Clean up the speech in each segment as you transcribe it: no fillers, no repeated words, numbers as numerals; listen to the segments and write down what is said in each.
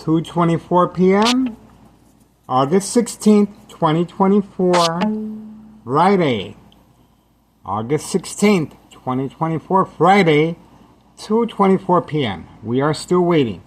2:24 p.m. August 16th, 2024, Friday. August 16th, 2024, Friday, 2:24 p.m. We are still waiting.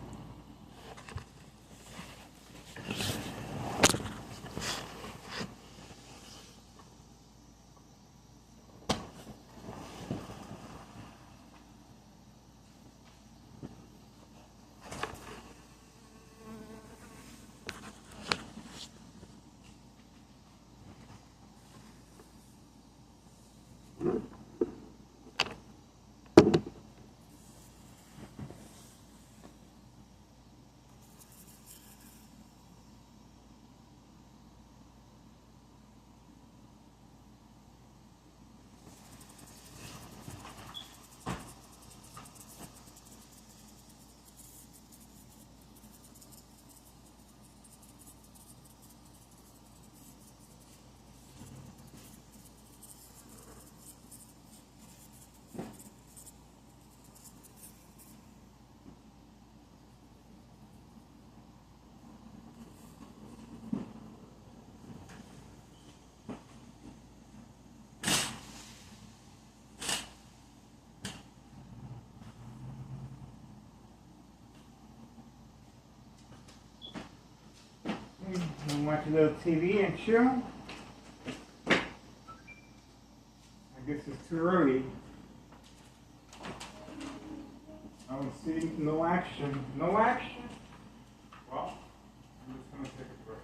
You watch a little TV and chill? I guess it's too early. I don't see no action. No action? Well, I'm just going to take a break.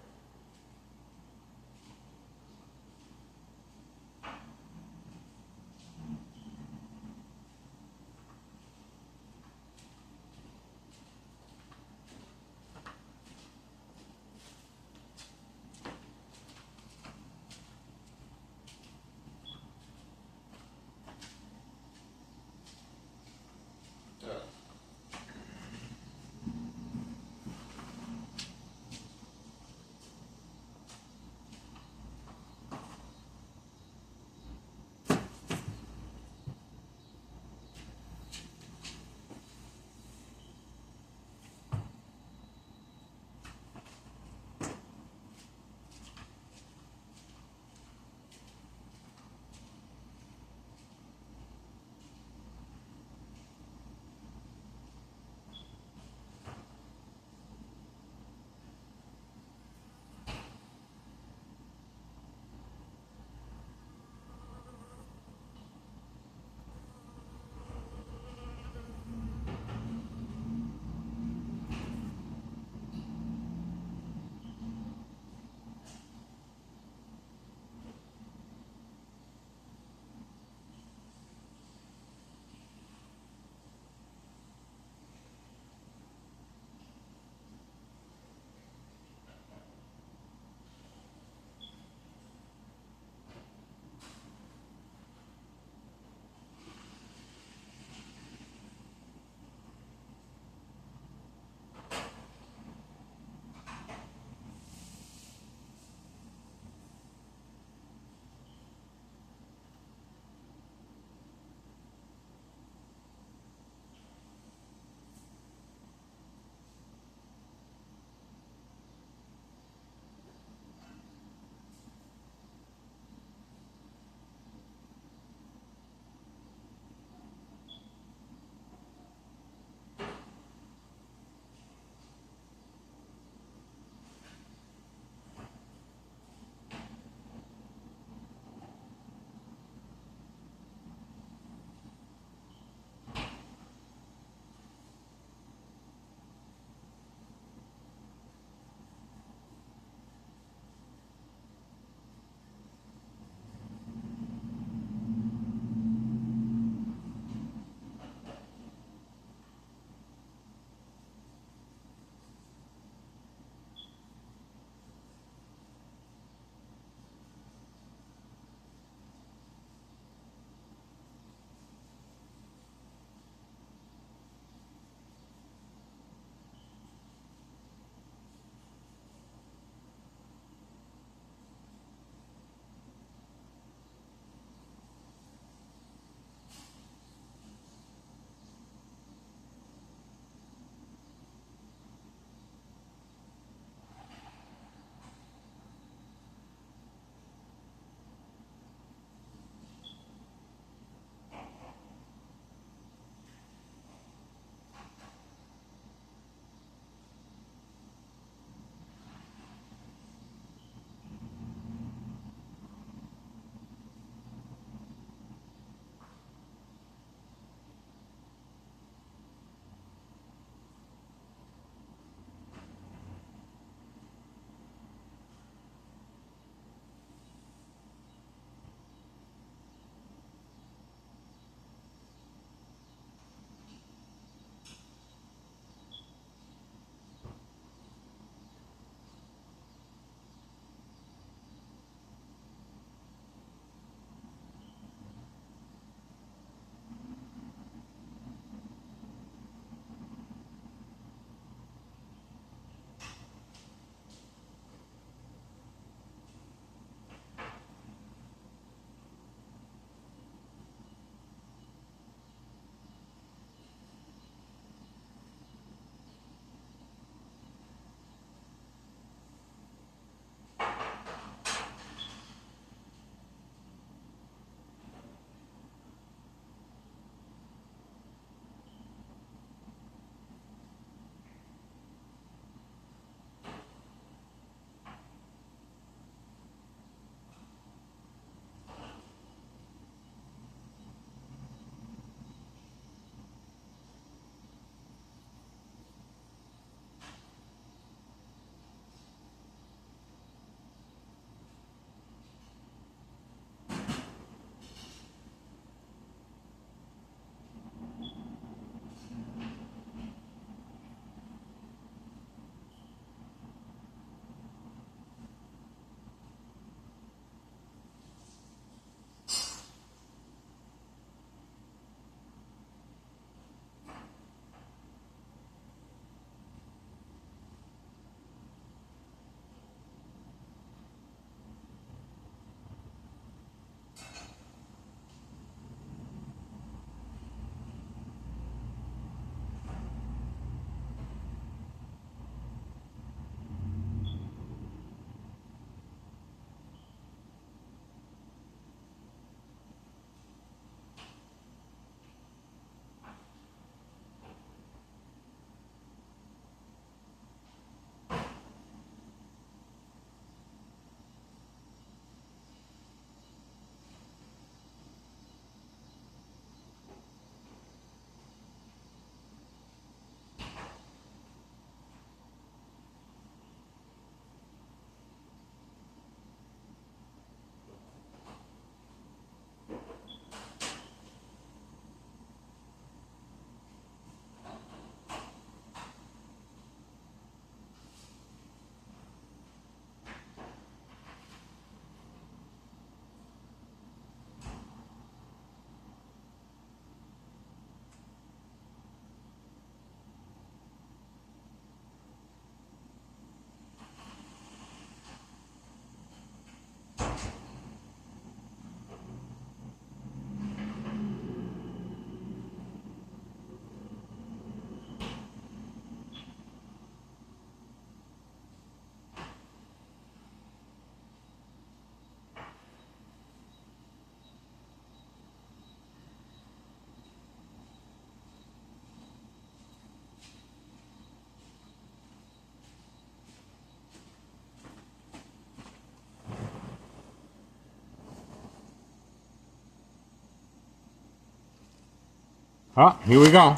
Oh, here we go.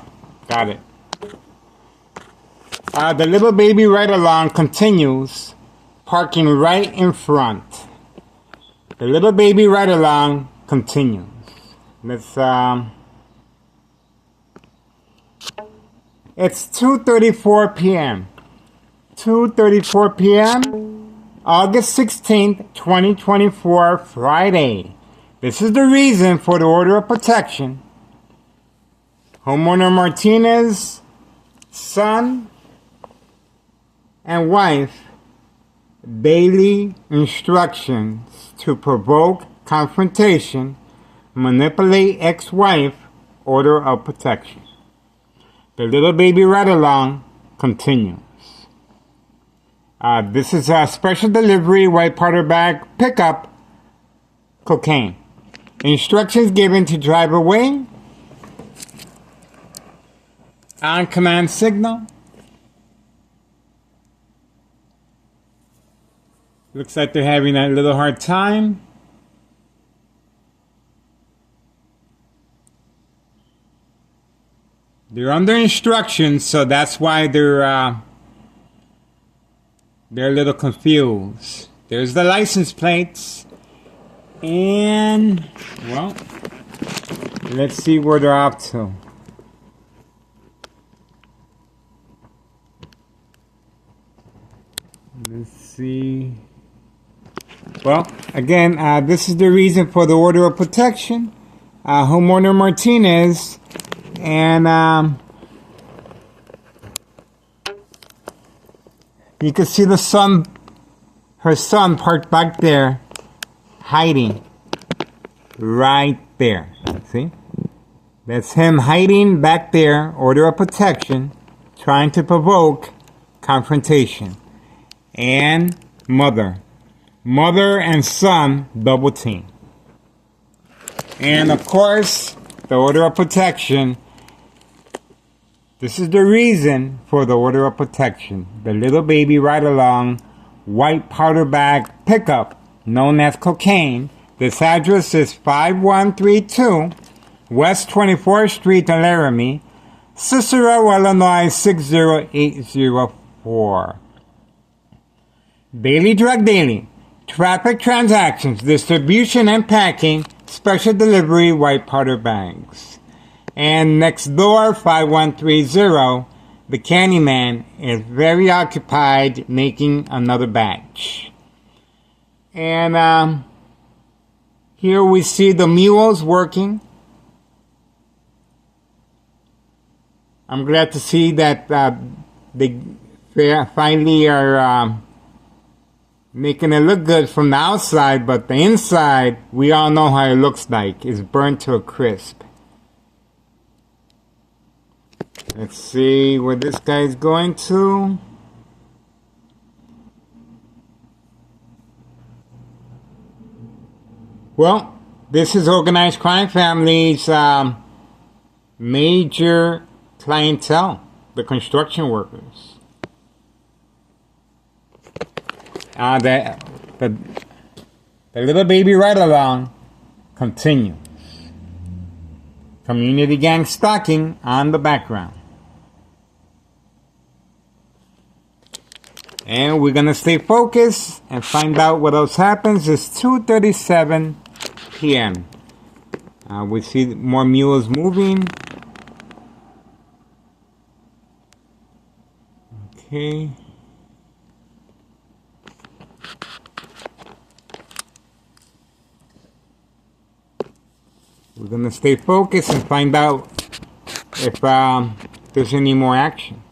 Got it. The little baby ride-along continues, parking right in front. The little baby ride-along continues. Let's, it's 2:34 p.m. 2:34 p.m. August 16th, 2024, Friday. This is the reason for the order of protection. Homeowner Martinez, son and wife, daily instructions to provoke confrontation, manipulate ex-wife, order of protection. The little baby ride-along continues. This is a special delivery white powder bag pickup cocaine. Instructions given to drive away. On command signal. Looks like they're having a little hard time. They're under instructions, so that's why they're a little confused. There's the license plates. And, well, let's see where they're up to. Let's see. Well, again, this is the reason for the order of protection. Homeowner Martinez and you can see the son, her son parked back there, hiding right there. See? That's him hiding back there, order of protection, trying to provoke confrontation. And mother and son double team. And of course, the order of protection. This is the reason for the order of protection. The little baby ride-along white powder bag pickup known as cocaine. This address is 5132 West 24th Street in Laramie, Cicero, Illinois 60804. Daily drug dealing, traffic transactions, distribution and packing, special delivery white powder bags. And next door, 5130, the Candyman is very occupied making another batch. And here we see the mules working. I'm glad to see that they finally are making it look good from the outside, but the inside, we all know how it looks like. It's burnt to a crisp. Let's see where this guy's going to. Well, this is organized crime families' major clientele, the construction workers. The little baby ride-along continues. Community gang stalking on the background. And we're going to stay focused and find out what else happens. It's 2:37 p.m. We see more mules moving. Okay. We're going to stay focused and find out if there's any more action.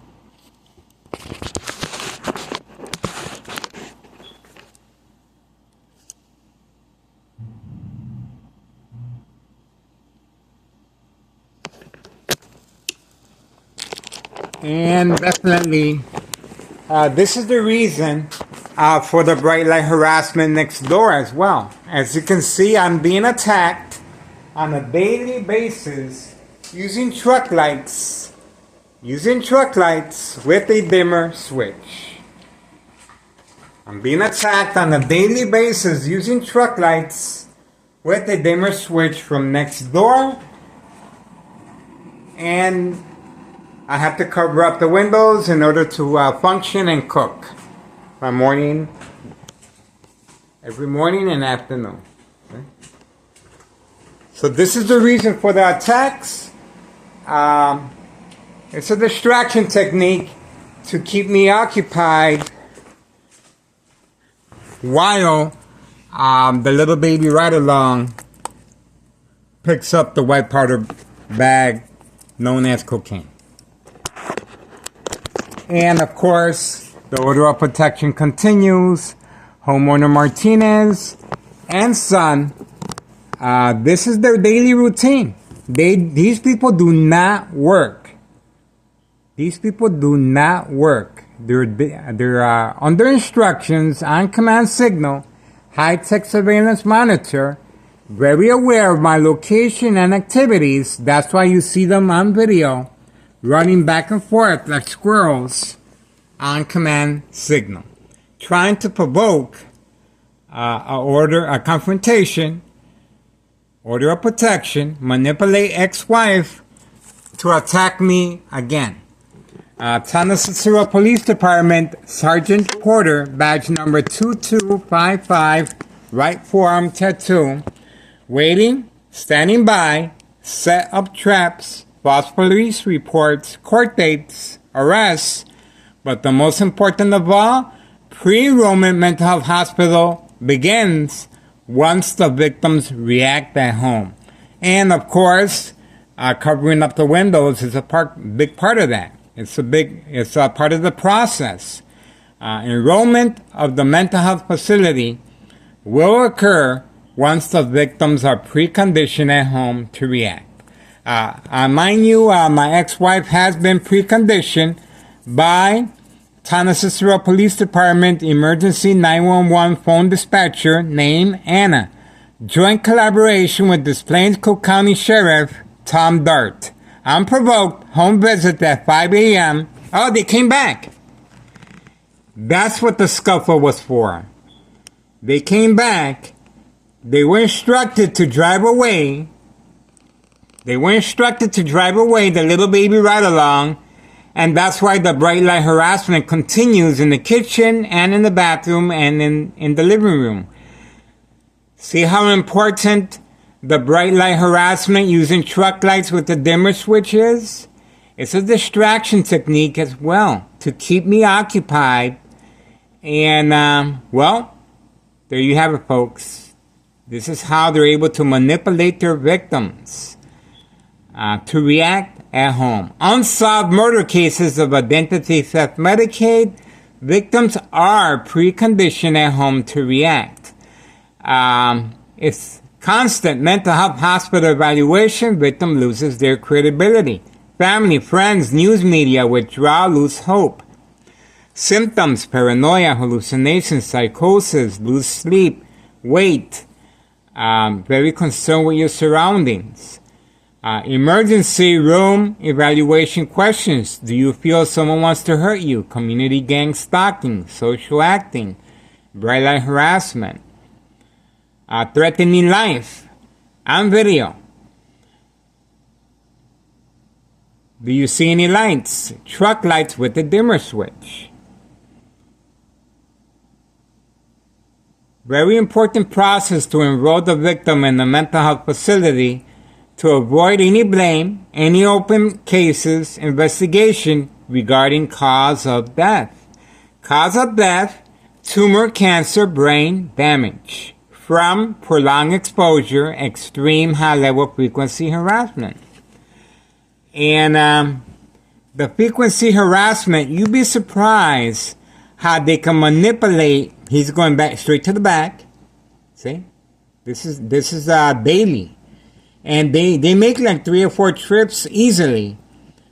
And definitely, this is the reason for the bright light harassment next door as well. As you can see, I'm being attacked on a daily basis using truck lights with a dimmer switch. I'm being attacked on a daily basis using truck lights with a dimmer switch from next door. and I have to cover up the windows in order to function and cook my morning, every morning and afternoon. Okay? So this is the reason for the attacks. It's a distraction technique to keep me occupied while the little baby ride-along picks up the white powder bag known as cocaine. And of course, the order of protection continues. Homeowner Martinez and son, this is their daily routine. These people do not work. These people do not work. They're under instructions, on command signal, high-tech surveillance monitor, very aware of my location and activities. That's why you see them on video, running back and forth like squirrels on command signal, trying to provoke a confrontation, order of protection, manipulate ex-wife to attack me again. St Cicero Police Department, Sergeant Porter, badge number 2255, right forearm tattoo, waiting, standing by, set up traps, false police reports, court dates, arrests, but the most important of all, pre-enrollment mental health hospital begins once the victims react at home. And of course, covering up the windows is a big part of that. It's a part of the process. Enrollment of the mental health facility will occur once the victims are preconditioned at home to react. Mind you, my ex-wife has been preconditioned by St Cicero Police Department Emergency 911 phone dispatcher named Anna. Joint collaboration with Des Plaines Cook County Sheriff Tom Dart. Unprovoked home visit at 5 a.m. Oh, they came back. That's what the scuffle was for. They came back. They were instructed to drive away. The little baby ride-along. And that's why the bright light harassment continues in the kitchen and in the bathroom and in the living room. See how important the bright light harassment using truck lights with the dimmer switch is? It's a distraction technique as well to keep me occupied. And, well, there you have it, folks. This is how they're able to manipulate their victims to react at home. Unsolved murder cases of identity theft Medicaid. Victims are preconditioned at home to react. It's constant mental health hospital evaluation. Victim loses their credibility. Family, friends, news media withdraw, lose hope. Symptoms: paranoia, hallucinations, psychosis, lose sleep, weight, very concerned with your surroundings. Emergency room evaluation questions. Do you feel someone wants to hurt you? Community gang stalking, social acting, bright light harassment. Threatening life on video. Do you see any lights? Truck lights with the dimmer switch. Very important process to enroll the victim in the mental health facility to avoid any blame, any open cases, investigation regarding cause of death. Cause of death: tumor, cancer, brain damage from prolonged exposure, extreme high-level frequency harassment. And the frequency harassment, you'd be surprised how they can manipulate. He's going back straight to the back. See? This is daily. And they make like 3 or 4 trips easily.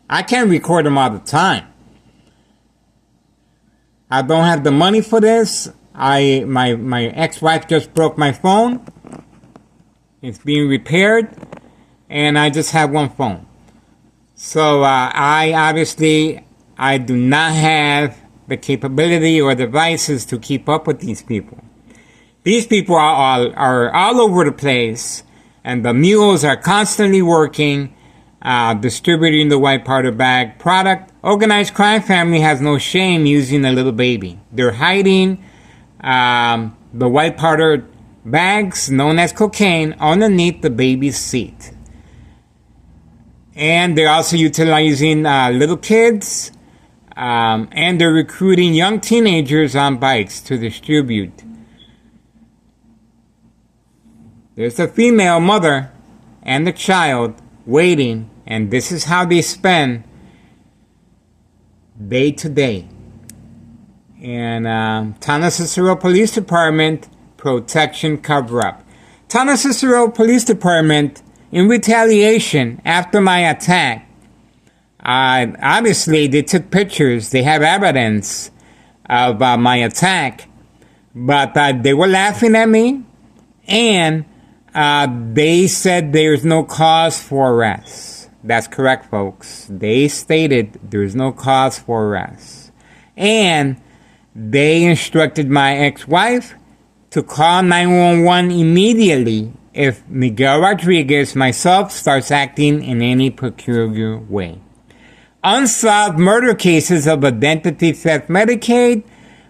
I can't record them all the time. I don't have the money for this. My ex-wife just broke my phone. It's being repaired, and I just have one phone. So I do not have the capability or devices to keep up with these people. These people are all over the place, and the mules are constantly working. distributing the white powder bag product. Organized crime family has no shame using a little baby. They're hiding the white powder bags, known as cocaine, underneath the baby's seat. And they're also utilizing little kids, and they're recruiting young teenagers on bikes to distribute. There's the female mother and the child waiting, and this is how they spend day to day. And Town of Cicero Police Department protection cover-up. Town of Cicero Police Department, in retaliation after my attack, obviously they took pictures, they have evidence of my attack, but they were laughing at me, and they said there's no cause for arrest. That's correct, folks. They stated there's no cause for arrest. And they instructed my ex-wife to call 911 immediately if Miguel Rodriguez, myself, starts acting in any peculiar way. Unsolved murder cases of identity theft Medicaid,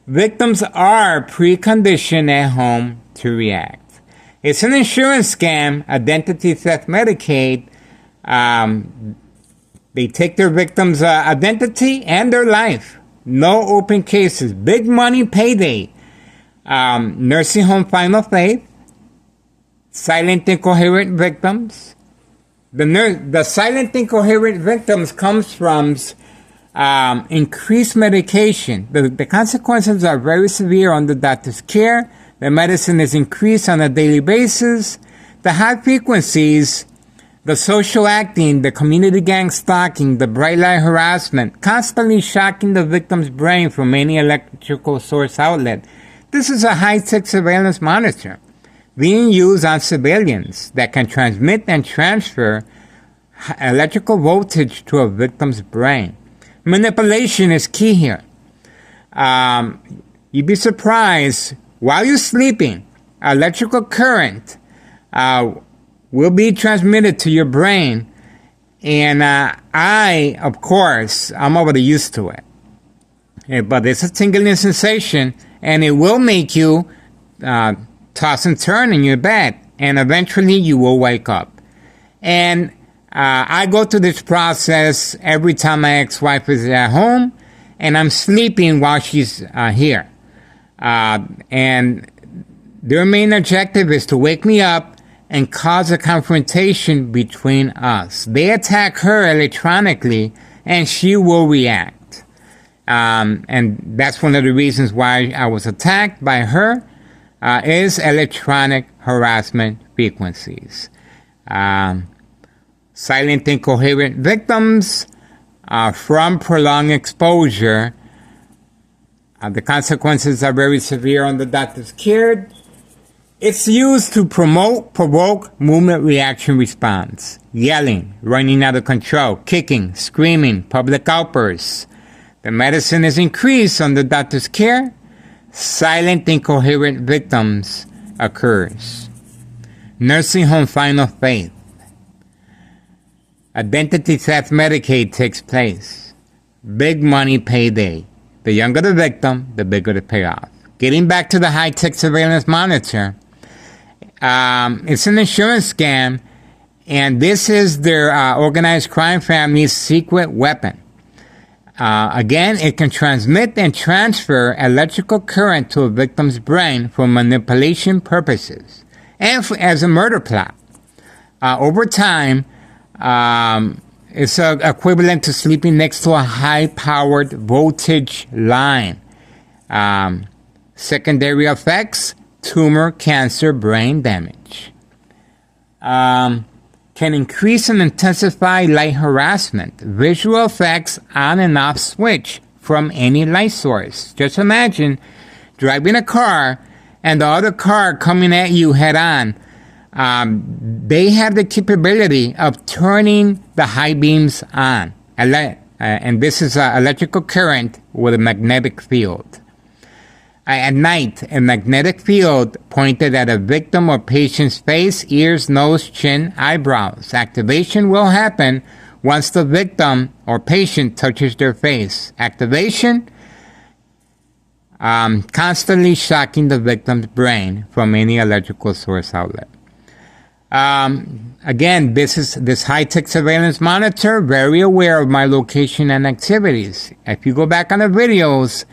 victims are preconditioned at home to react. It's an insurance scam, identity theft Medicaid. They take their victims' identity and their life. No open cases. Big money payday. Nursing home final faith. Silent incoherent victims. The silent incoherent victims comes from increased medication. The consequences are very severe under doctor's care. The medicine is increased on a daily basis. The high frequencies, the social acting, the community gang stalking, the bright light harassment, constantly shocking the victim's brain from any electrical source outlet. This is a high-tech surveillance monitor being used on civilians that can transmit and transfer electrical voltage to a victim's brain. Manipulation is key here. You'd be surprised, while you're sleeping, electrical current will be transmitted to your brain, and of course, I'm already used to it. But it's a tingling sensation, and it will make you toss and turn in your bed, and eventually you will wake up. And I go through this process every time my ex-wife is at home, and I'm sleeping while she's here. And their main objective is to wake me up and cause a confrontation between us. They attack her electronically, and she will react. And that's one of the reasons why I was attacked by her, is electronic harassment frequencies. Silent incoherent victims from prolonged exposure. The consequences are very severe on the doctor's care. It's used to provoke movement reaction response. Yelling, running out of control, kicking, screaming, public outbursts. The medicine is increased under doctor's care. Silent incoherent victims occurs. Nursing home final faith. Identity theft Medicaid takes place. Big money payday. The younger the victim, the bigger the payoff. Getting back to the high-tech surveillance monitor, it's an insurance scam, and this is their organized crime family's secret weapon. Again, it can transmit and transfer electrical current to a victim's brain for manipulation purposes and as a murder plot. Over time, it's equivalent to sleeping next to a high-powered voltage line. Secondary effects, tumor, cancer, brain damage. Can increase and intensify light harassment. Visual effects on and off switch from any light source. Just imagine driving a car and the other car coming at you head on. They have the capability of turning the high beams on. And this is electrical current with a magnetic field. At night, a magnetic field pointed at a victim or patient's face, ears, nose, chin, eyebrows. Activation will happen once the victim or patient touches their face. Activation, constantly shocking the victim's brain from any electrical source outlet. Again, this high-tech surveillance monitor, very aware of my location and activities. If you go back on the videos,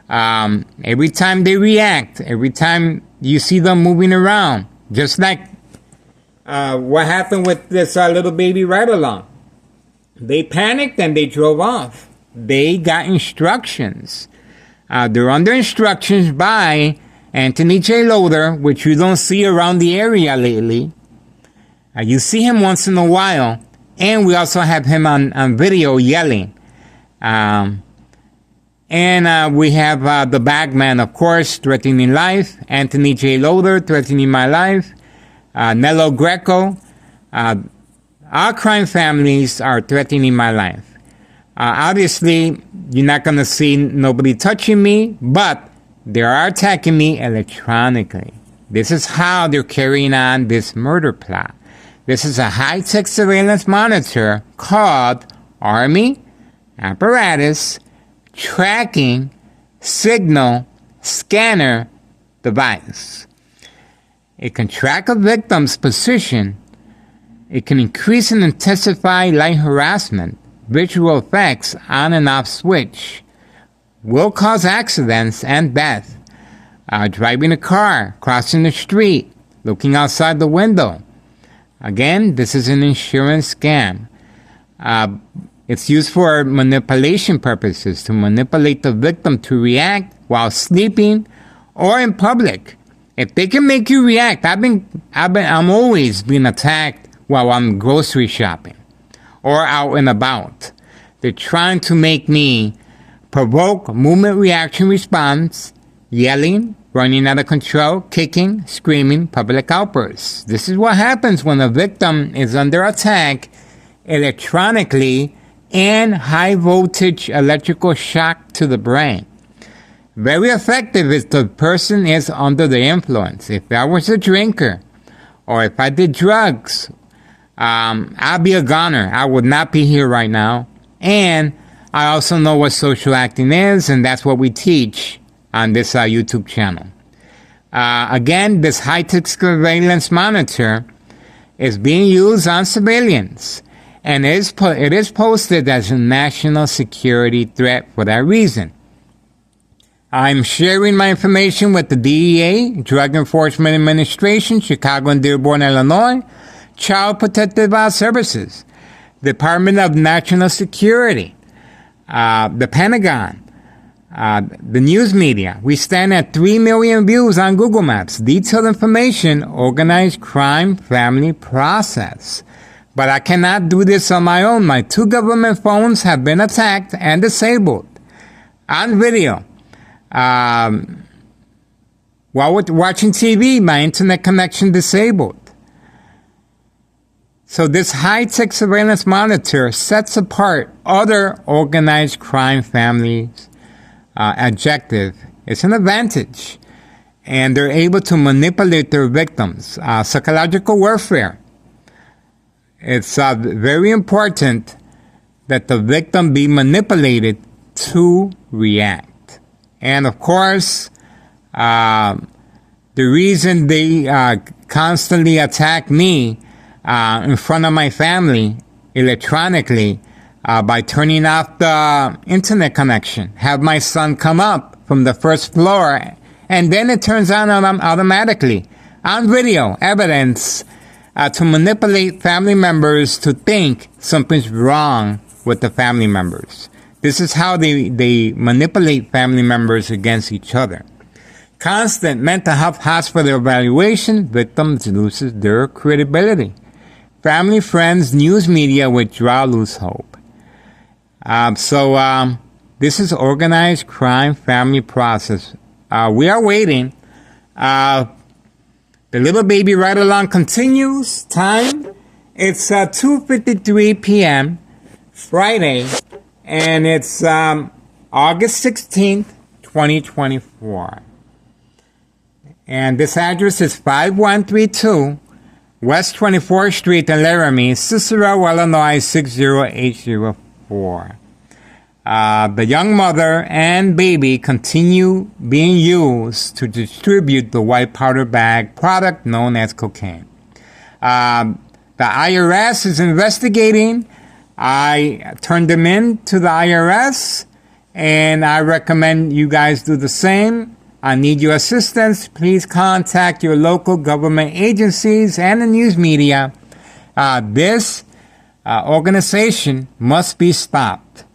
every time they react, every time you see them moving around, just like what happened with this little baby ride-along. They panicked and they drove off. They got instructions. They're under instructions by Anthony J. Loader, which you don't see around the area lately. You see him once in a while, and we also have him on video yelling. And we have the bagman, of course, threatening life. Anthony J. Loader threatening my life. Nello Greco. Our crime families are threatening my life. Obviously, you're not going to see nobody touching me, but they are attacking me electronically. This is how they're carrying on this murder plot. This is a high-tech surveillance monitor called Army Apparatus Tracking Signal Scanner Device. It can track a victim's position. It can increase and intensify light harassment, visual effects, on and off switch. Will cause accidents and death. Driving a car, crossing the street, looking outside the window. Again, this is an insurance scam. It's used for manipulation purposes, to manipulate the victim to react while sleeping or in public. If they can make you react, I'm always being attacked while I'm grocery shopping or out and about. They're trying to make me provoke movement reaction response, yelling, running out of control, kicking, screaming, public outbursts. This is what happens when a victim is under attack electronically and high voltage electrical shock to the brain. Very effective if the person is under the influence. If I was a drinker or if I did drugs, I'd be a goner. I would not be here right now. And I also know what social acting is, and that's what we teach on this YouTube channel. Again, this high-tech surveillance monitor is being used on civilians, and it is posted as a national security threat for that reason. I'm sharing my information with the DEA, Drug Enforcement Administration, Chicago and Dearborn, Illinois, Child Protective Services, Department of National Security, the Pentagon, the news media. We stand at 3 million views on Google Maps. Detailed information, organized crime family process. But I cannot do this on my own. My 2 government phones have been attacked and disabled on video. While watching TV, my internet connection disabled. So this high-tech surveillance monitor sets apart other organized crime families' objective. It's an advantage. And they're able to manipulate their victims. Psychological warfare. It's very important that the victim be manipulated to react. And of course, the reason they constantly attack me in front of my family electronically by turning off the internet connection. Have my son come up from the first floor, and then it turns on automatically. On video, evidence to manipulate family members to think something's wrong with the family members. This is how they manipulate family members against each other. Constant mental health hospital evaluation, victims loses their credibility. Family, friends, news media withdraw, lose hope. So this is organized crime family process. We are waiting. The little baby ride-along continues. Time, it's 2:53 p.m. Friday, and it's August 16th, 2024. And this address is 5132 West 24th Street in Laramie, Cicero, Illinois 60804. The young mother and baby continue being used to distribute the white powder bag product known as cocaine. The IRS is investigating. I turned them in to the IRS, and I recommend you guys do the same. I need your assistance. Please contact your local government agencies and the news media. This organization must be stopped.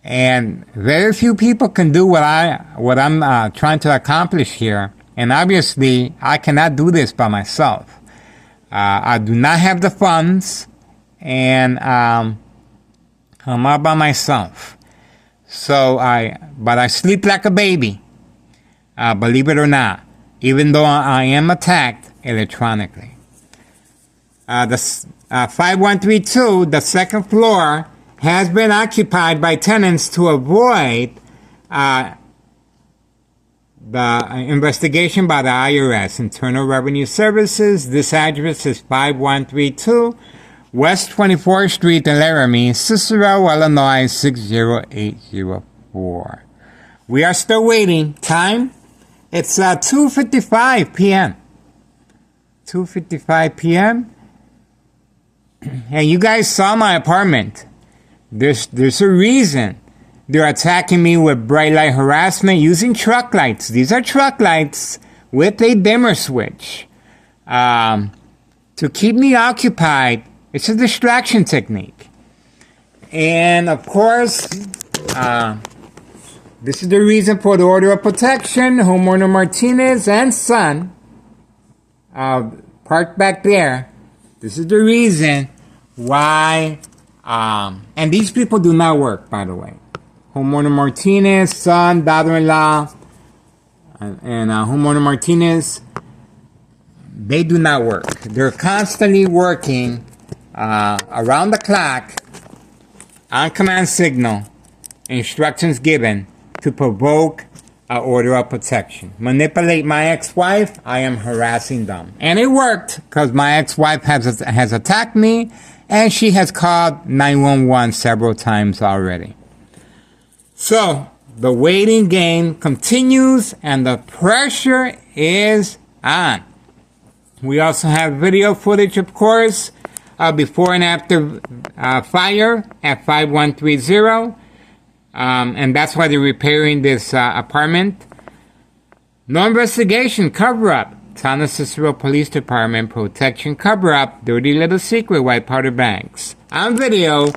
And very few people can do what I'm trying to accomplish here. And obviously, I cannot do this by myself. I do not have the funds, and I'm all by myself. But I sleep like a baby. Believe it or not, even though I am attacked electronically. The 5132, the second floor, has been occupied by tenants to avoid the investigation by the IRS, Internal Revenue Services. This address is 5132 West 24th Street in Laramie, Cicero, Illinois 60804. We are still waiting. Time? It's 2:55 p.m. 2:55 p.m. And you guys saw my apartment. There's a reason they're attacking me with bright light harassment using truck lights. These are truck lights with a dimmer switch to keep me occupied. It's a distraction technique. And of course, this is the reason for the order of protection. Homeowner Martinez and son parked back there. This is the reason why. And these people do not work, by the way. Homeowner Martinez, son, daughter-in-law, and Homeowner Martinez, they do not work. They're constantly working around the clock, on command signal, instructions given to provoke an order of protection. Manipulate my ex-wife, I am harassing them. And it worked, because my ex-wife has attacked me, and she has called 911 several times already. So, the waiting game continues, and the pressure is on. We also have video footage, of course, before and after fire at 5130. And that's why they're repairing this apartment. No investigation, cover-up. Town of Cicero Police Department protection cover-up. Dirty little secret, white powder bags. On video,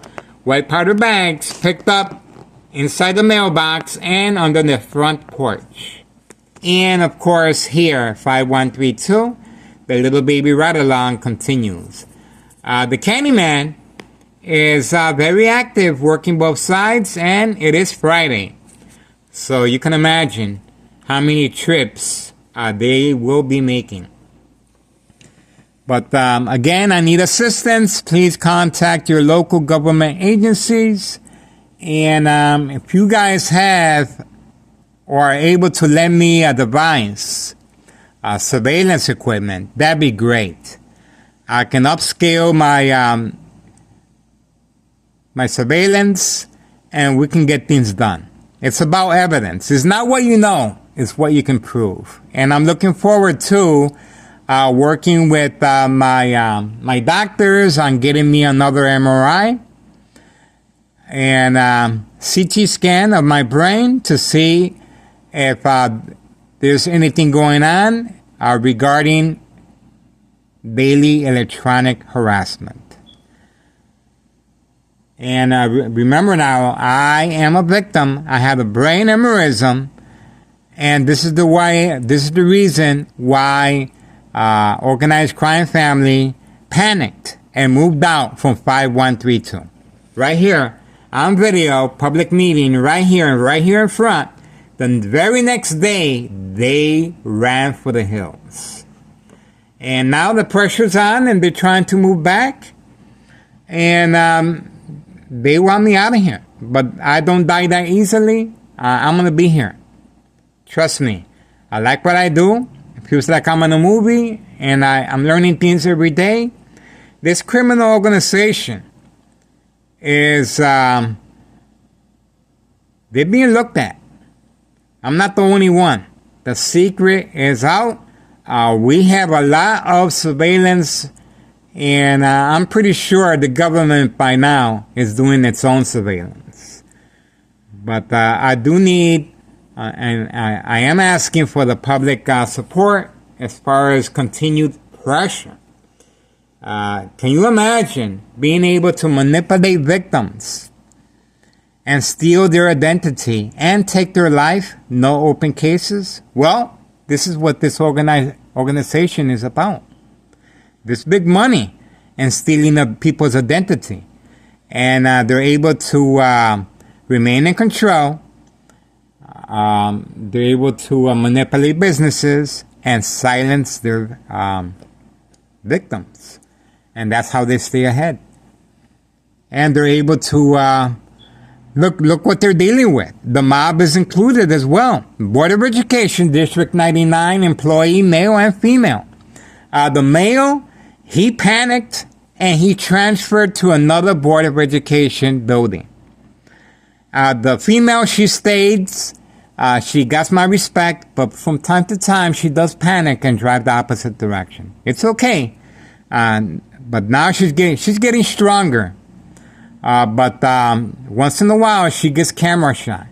white powder bags picked up inside the mailbox and under the front porch. And of course here, 5132, the little baby ride-along continues. The Candyman is very active, working both sides, and it is Friday. So you can imagine how many trips they will be making. But again, I need assistance. Please contact your local government agencies. And if you guys have or are able to lend me a device, surveillance equipment, that'd be great. I can upscale my my surveillance, and we can get things done. It's about evidence. It's not what you know, it's what you can prove. And I'm looking forward to working with my doctors on getting me another MRI and CT scan of my brain to see if there's anything going on regarding daily electronic harassment. And remember now, I am a victim. I have a brain aneurysm, and this is the reason why organized crime family panicked and moved out from 5132. Right here on video, public meeting right here in front. The very next day, they ran for the hills. And now the pressure's on, and they're trying to move back. And they want me out of here. But I don't die that easily. I'm going to be here. Trust me. I like what I do. Feels like I'm in a movie, and I'm learning things every day. This criminal organization is, they're being looked at. I'm not the only one. The secret is out. We have a lot of surveillance, and I'm pretty sure the government by now is doing its own surveillance. But I do need, and I am asking for the public support as far as continued pressure. Can you imagine being able to manipulate victims and steal their identity and take their life? No open cases? Well, this is what this organization is about. This big money and stealing of people's identity. And they're able to remain in control. They're able to manipulate businesses and silence their victims. And that's how they stay ahead. And they're able to look what they're dealing with. The mob is included as well. Board of Education, District 99, employee, male and female. The male, he panicked and he transferred to another Board of Education building. The female, she stayed. She got my respect, but from time to time, she does panic and drive the opposite direction. It's okay. But now she's getting stronger. But once in a while, she gets camera shy.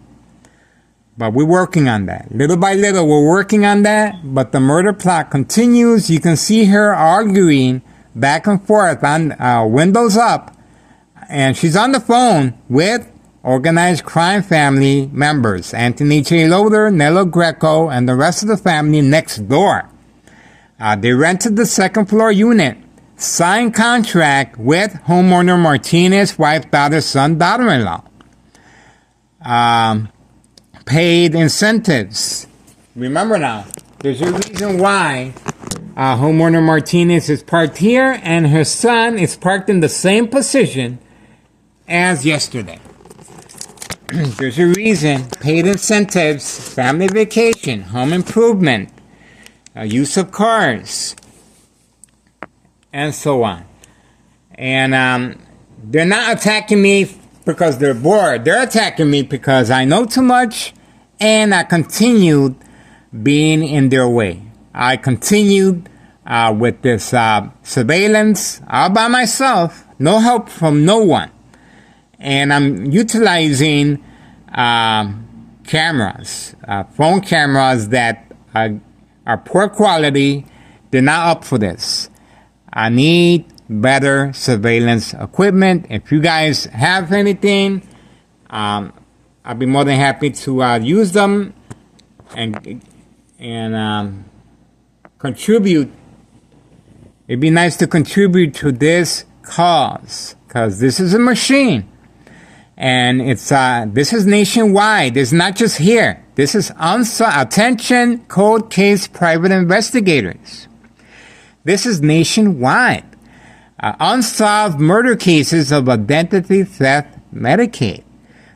But we're working on that. Little by little, we're working on that. But the murder plot continues. You can see her arguing back and forth on windows up. And she's on the phone with organized crime family members. Anthony J. Loader, Nello Greco, and the rest of the family next door. They rented the second floor unit. Signed contract with homeowner Martinez, wife, daughter, son, daughter-in-law. Paid incentives. Remember now, there's a reason why homeowner Martinez is parked here and her son is parked in the same position as yesterday. There's a reason. Paid incentives, family vacation, home improvement, use of cars, and so on. And they're not attacking me because they're bored. They're attacking me because I know too much and I continued being in their way. I continued with this surveillance all by myself, no help from no one. And I'm utilizing cameras, phone cameras that are poor quality. They're not up for this. I need better surveillance equipment. If you guys have anything, I'll be more than happy to use them and contribute. It'd be nice to contribute to this cause because this is a machine, and it's this is nationwide. It's not just here. This is attention, cold case private investigators. This is nationwide. Unsolved murder cases of identity theft Medicaid.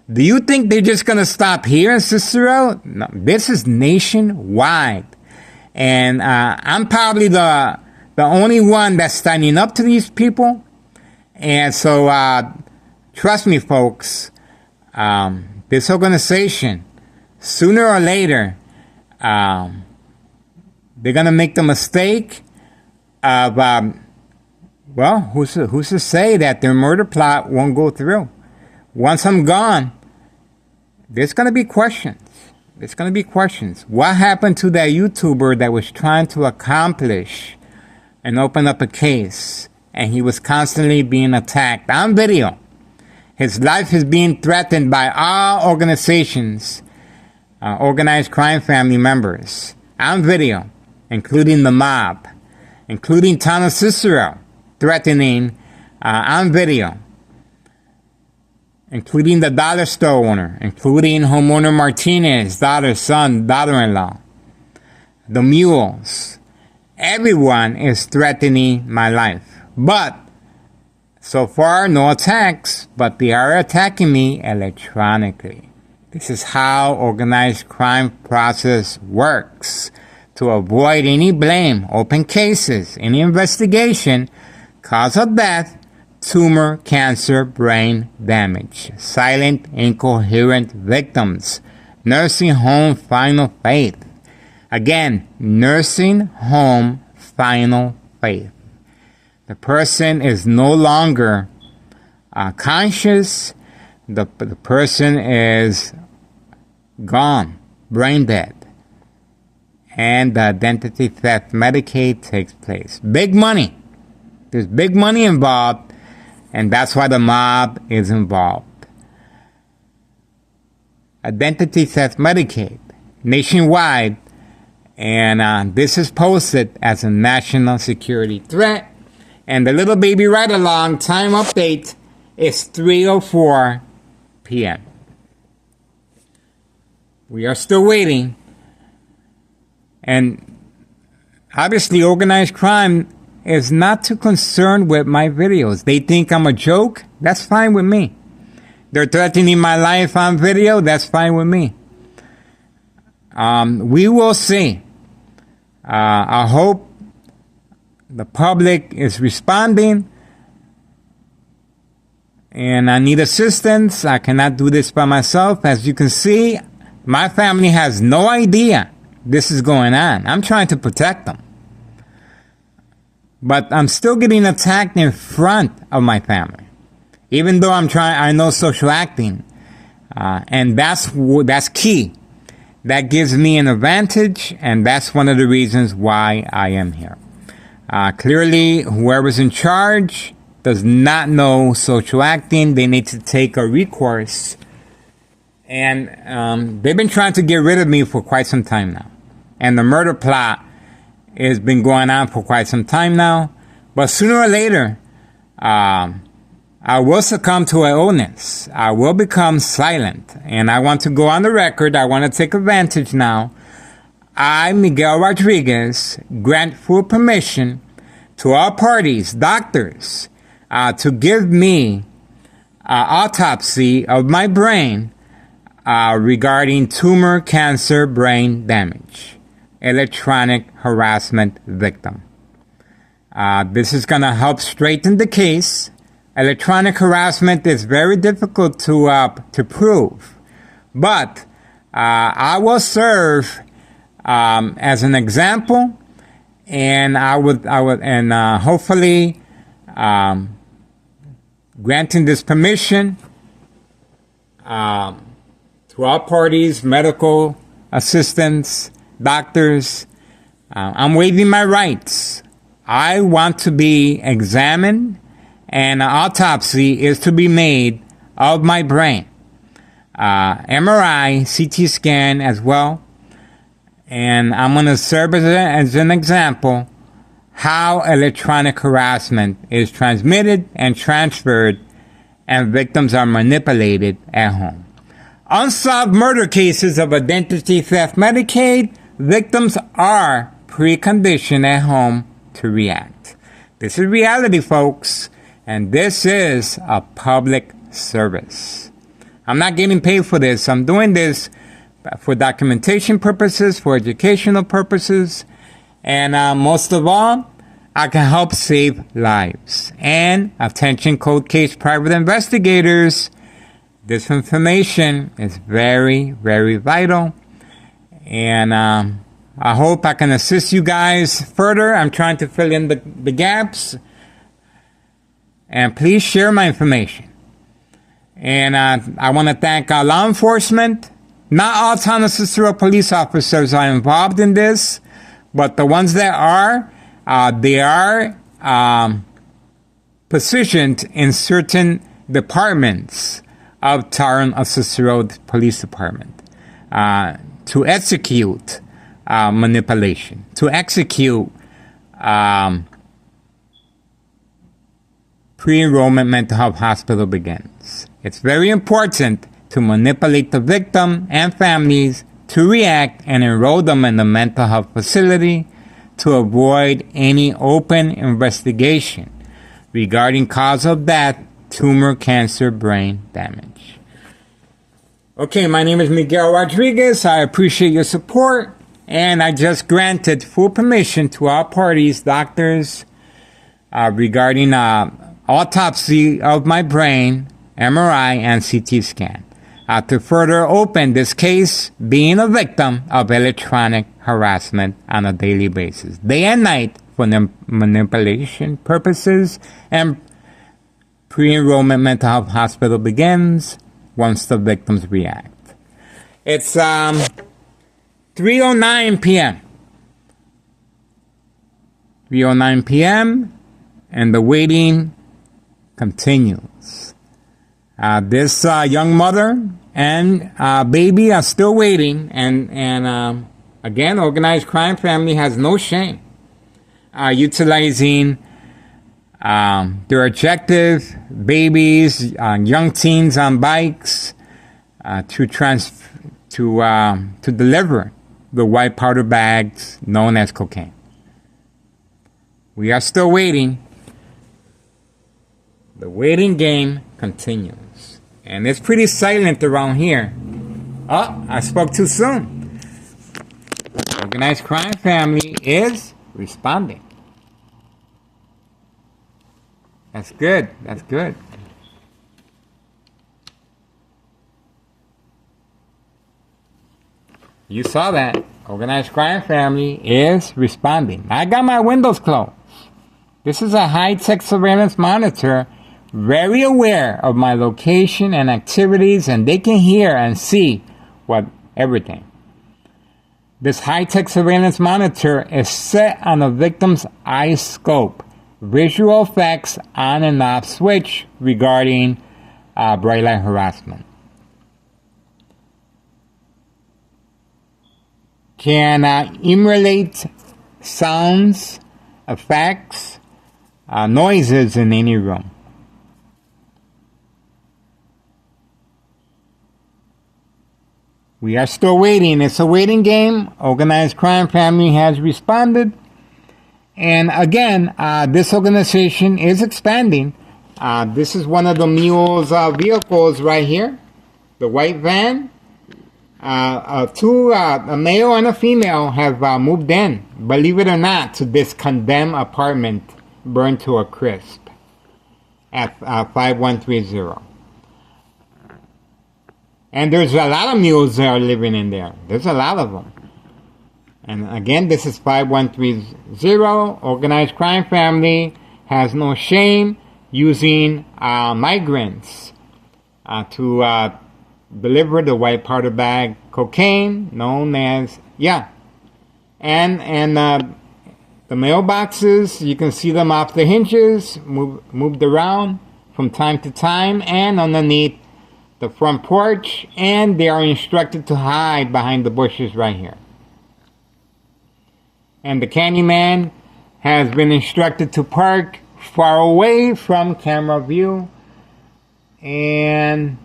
Do you think they're just going to stop here in Cicero? No, this is nationwide. And I'm probably the only one that's standing up to these people. And so, trust me, folks, this organization, sooner or later, they're going to make the mistake of, well, who's to say that their murder plot won't go through? Once I'm gone, there's going to be questions. There's going to be questions. What happened to that YouTuber that was trying to accomplish and open up a case, and he was constantly being attacked on video? His life is being threatened by all organizations, organized crime family members, on video, including the mob, including Town of Cicero, threatening on video, including the dollar store owner, including homeowner Martinez, daughter, son, daughter-in-law, the mules. Everyone is threatening my life. But so far, no attacks, but they are attacking me electronically. This is how organized crime process works. to avoid any blame, open cases, any investigation, cause of death, tumor, cancer, brain damage, silent, incoherent victims, nursing home final faith. Again, nursing home final faith. The person is no longer conscious. The person is gone, brain dead. And the identity theft Medicaid takes place. Big money. There's big money involved, and that's why the mob is involved. Identity theft Medicaid, nationwide, and this is posted as a national security threat. And the little baby ride-along time update is 3:04 p.m. We are still waiting. And obviously organized crime is not too concerned with my videos. They think I'm a joke. That's fine with me. They're threatening my life on video. That's fine with me. We will see. I hope the public is responding. And I need assistance. I cannot do this by myself. As you can see, my family has no idea this is going on. I'm trying to protect them. But I'm still getting attacked in front of my family. Even though I know social acting. And that's key. That gives me an advantage, and that's one of the reasons why I am here. Clearly, whoever's in charge does not know social acting. They need to take a recourse. And they've been trying to get rid of me for quite some time now. And the murder plot has been going on for quite some time now. But sooner or later, I will succumb to an illness. I will become silent. And I want to go on the record. I want to take advantage now. I, Miguel Rodriguez, grant full permission to all parties, doctors, to give me autopsy of my brain regarding tumor, cancer, brain damage, electronic harassment victim. This is going to help straighten the case. Electronic harassment is very difficult to prove, but I will serve as an example, and I would, hopefully, granting this permission to all parties, medical assistants, doctors. I'm waiving my rights. I want to be examined, and an autopsy is to be made of my brain. MRI, CT scan as well. And I'm going to serve as an example how electronic harassment is transmitted and transferred, and victims are manipulated at home. Unsolved murder cases of identity theft Medicaid, victims are preconditioned at home to react. This is reality, folks, and this is a public service. I'm not getting paid for this. I'm doing this for documentation purposes, for educational purposes, and most of all, I can help save lives. And attention cold case private investigators, this information is very, very vital, and I hope I can assist you guys further. I'm trying to fill in the gaps, and please share my information. And I want to thank law enforcement. Not all town of Cicero police officers are involved in this, but the ones that are, they are positioned in certain departments of town of Cicero Police Department to execute manipulation, to execute pre-enrollment mental health hospital begins. It's very important to manipulate the victim and families to react and enroll them in the mental health facility to avoid any open investigation regarding cause of death, tumor, cancer, brain damage. Okay, my name is Miguel Rodriguez. I appreciate your support, And I just granted full permission to all parties, doctors, regarding autopsy of my brain, MRI, and CT scan, to further open this case, being a victim of electronic harassment on a daily basis, day and night, for manipulation purposes, and pre-enrollment mental health hospital begins once the victims react. It's 3:09 p.m. 3:09 p.m. and the waiting continues. This young mother and baby are still waiting, and again, organized crime family has no shame, utilizing their objective, babies, young teens on bikes, to deliver the white powder bags known as cocaine. We are still waiting. The waiting game continues. And it's pretty silent around here. Oh, I spoke too soon. Organized crime family is responding. That's good. That's good. You saw that. Organized crime family is responding. I got my windows closed. This is a high-tech surveillance monitor, very aware of my location and activities, and they can hear and see everything. This high-tech surveillance monitor is set on a victim's eye scope, visual effects on and off switch regarding bright light harassment. Can emulate sounds, effects, noises in any room. We are still waiting. It's a waiting game. Organized crime family has responded. And again, this organization is expanding. This is one of the mule's vehicles right here. The white van. Two, a male and a female, have moved in, believe it or not, to this condemned apartment burned to a crisp at 5130. And there's a lot of mules that are living in there. There's a lot of them. And again, this is 5130. Organized crime family has no shame using migrants to deliver the white powder bag cocaine known as, and the mailboxes, you can see them off the hinges, moved around from time to time, and underneath the front porch, and they are instructed to hide behind the bushes right here. And the Candyman has been instructed to park far away from camera view. And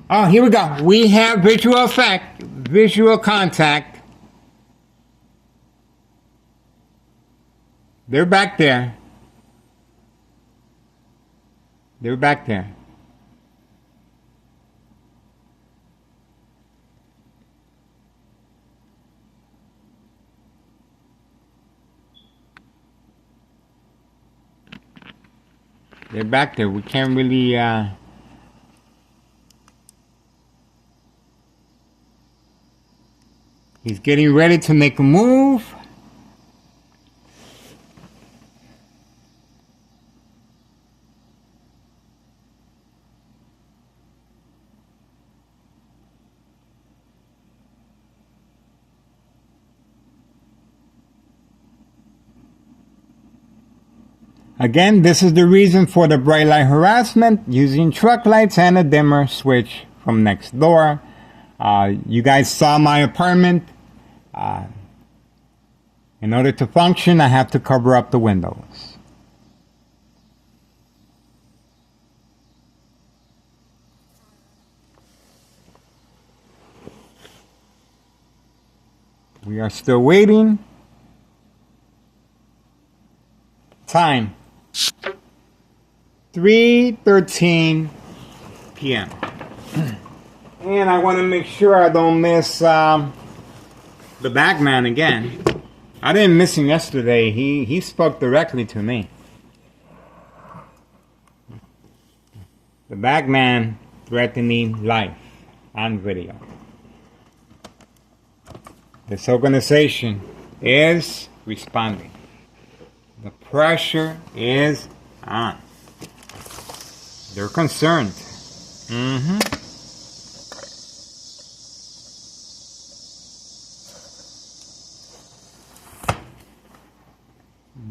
oh, here we go. We have visual effect, visual contact. They're back there. They're back there. They're back there. We can't really he's getting ready to make a move. Again, this is the reason for the bright light harassment, using truck lights and a dimmer switch from next door. You guys saw my apartment. In order to function, I have to cover up the windows. We are still waiting. Time 3:13 p.m. And I want to make sure I don't miss The bagman again. I didn't miss him yesterday. He spoke directly to me. The bagman threatening life on video. This organization is responding. The pressure is on. They're concerned.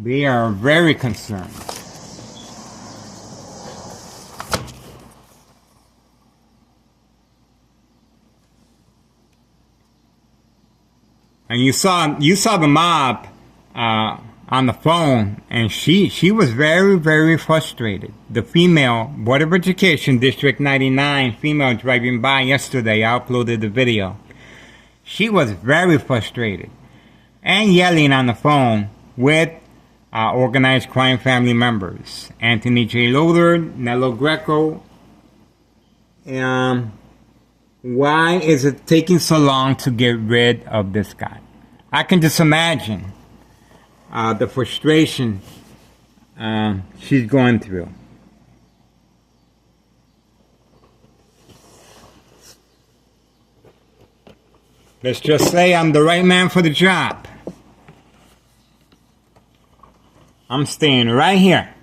They are very concerned. And you saw the mob on the phone, and she was very, very frustrated. The female Board of Education District 99 female driving by yesterday, I uploaded the video. She was very frustrated and yelling on the phone with organized crime family members. Anthony J. Loader, Nello Greco. Why is it taking so long to get rid of this guy? I can just imagine the frustration she's going through. Let's just say I'm the right man for the job. I'm staying right here.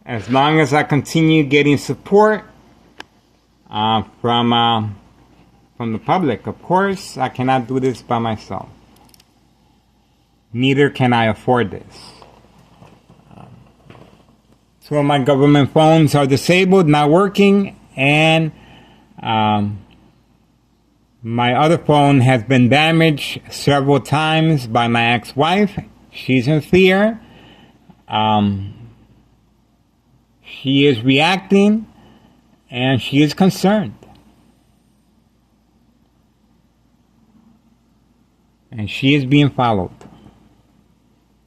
As long as I continue getting support from the public. Of course, I cannot do this by myself. Neither can I afford this. Two of my government phones are disabled, not working, and my other phone has been damaged several times by my ex-wife. She's in fear. She is reacting, and she is concerned. And she is being followed.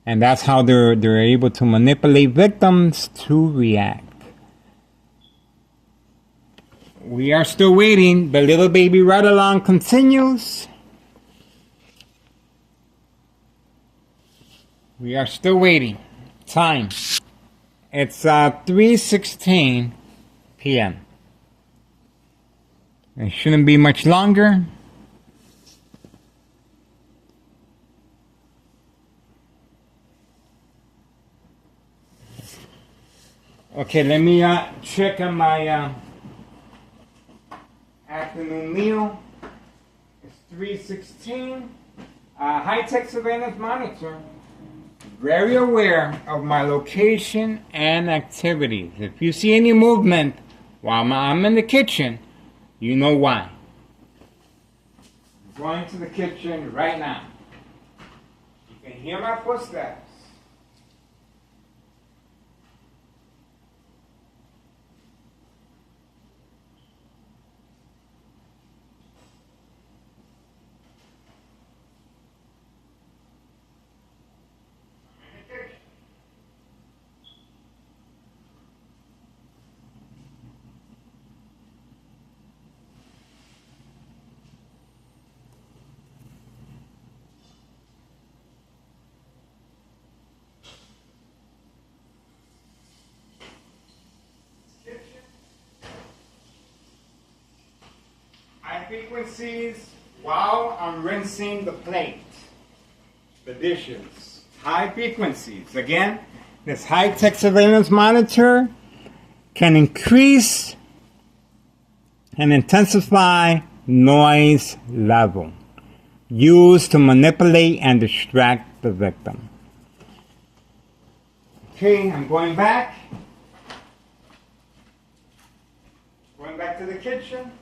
And that's how they're able to manipulate victims to react. We are still waiting. The little baby ride-along continues. We are still waiting. Time. It's 3:16 p.m. It shouldn't be much longer. Okay, let me check on my afternoon meal. It's 3:16. High-tech surveillance monitor. Very aware of my location and activities. If you see any movement while I'm in the kitchen, you know why. I'm going to the kitchen right now. You can hear my footsteps. High frequencies while I'm rinsing the plate, the dishes. High frequencies. Again, this high-tech surveillance monitor can increase and intensify noise level used to manipulate and distract the victim. Okay, I'm going back. Going back to the kitchen.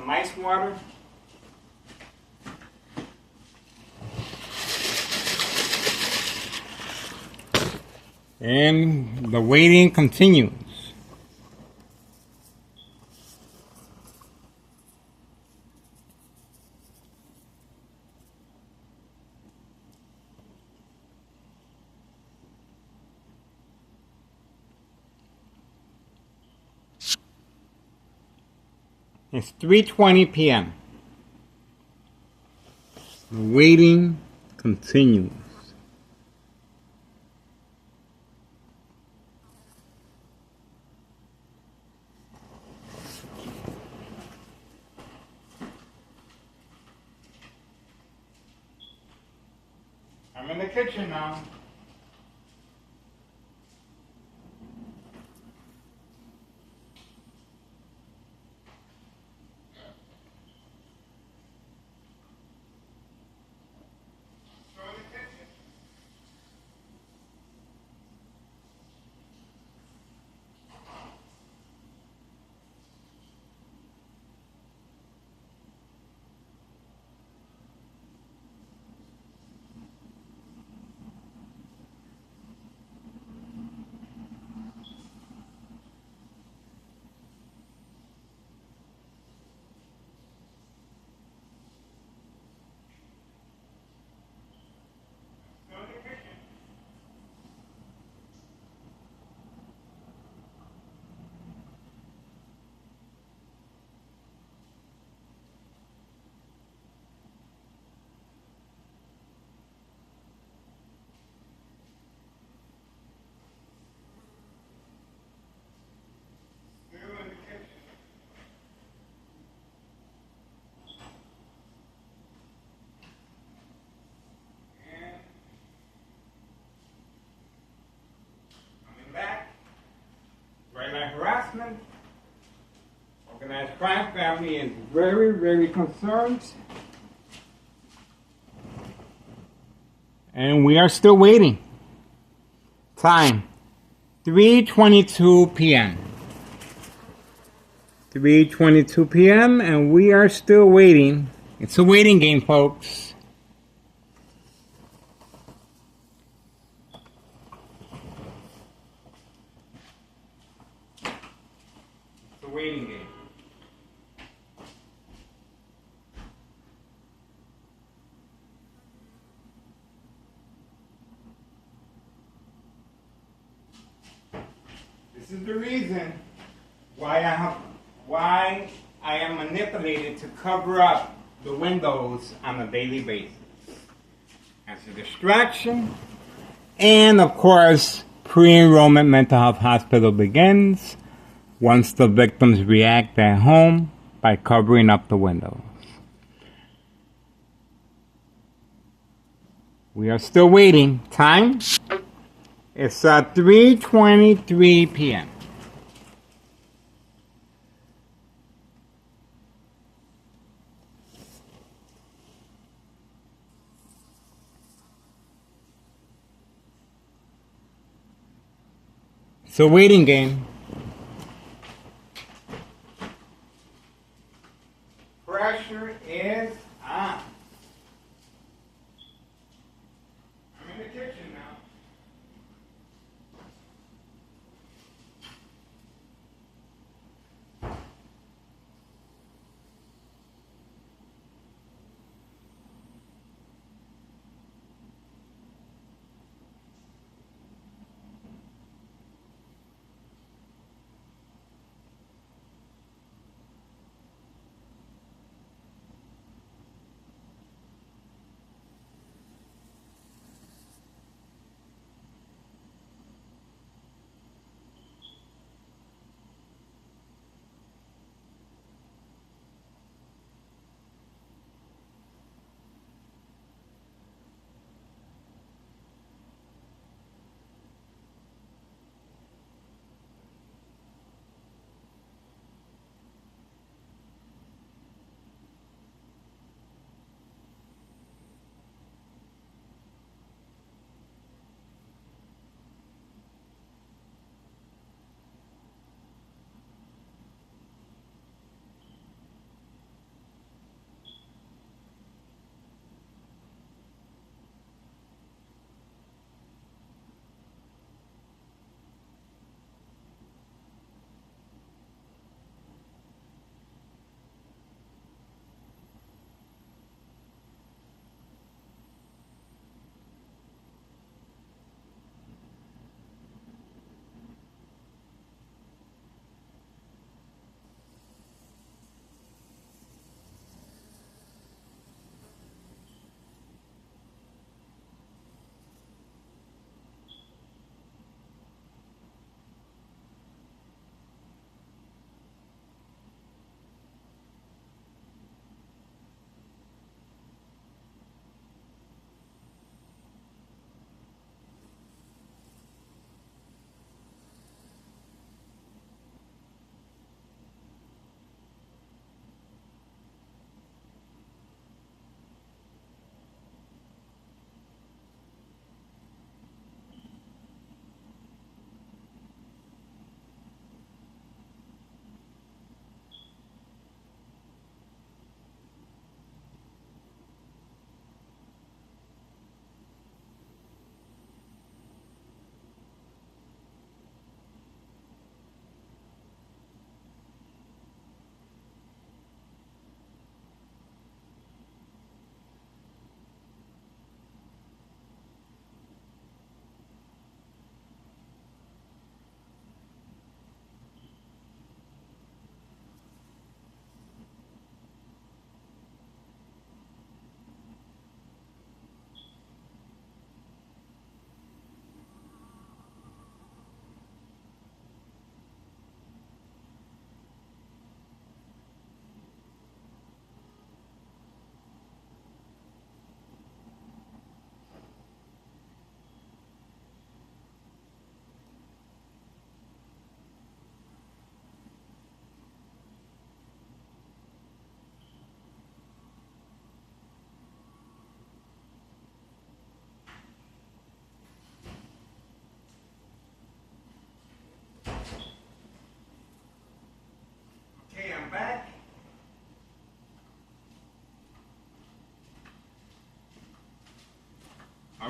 some ice water. And the waiting continues. It's 3:20 p.m. The waiting continues. I'm in the kitchen now. Back. Right line harassment. Organized crime family is very, very concerned. And we are still waiting. Time 3:22 p.m. 3:22 p.m. and we are still waiting. It's a waiting game, folks. Waiting game. This is the reason why I am manipulated to cover up the windows on a daily basis. As a distraction, and of course, pre-enrollment mental health hospital begins once the victims react at home by covering up the windows. We are still waiting. Time? It's 3:23 p.m. It's a waiting game. Pressure is on. I'm in the kitchen now.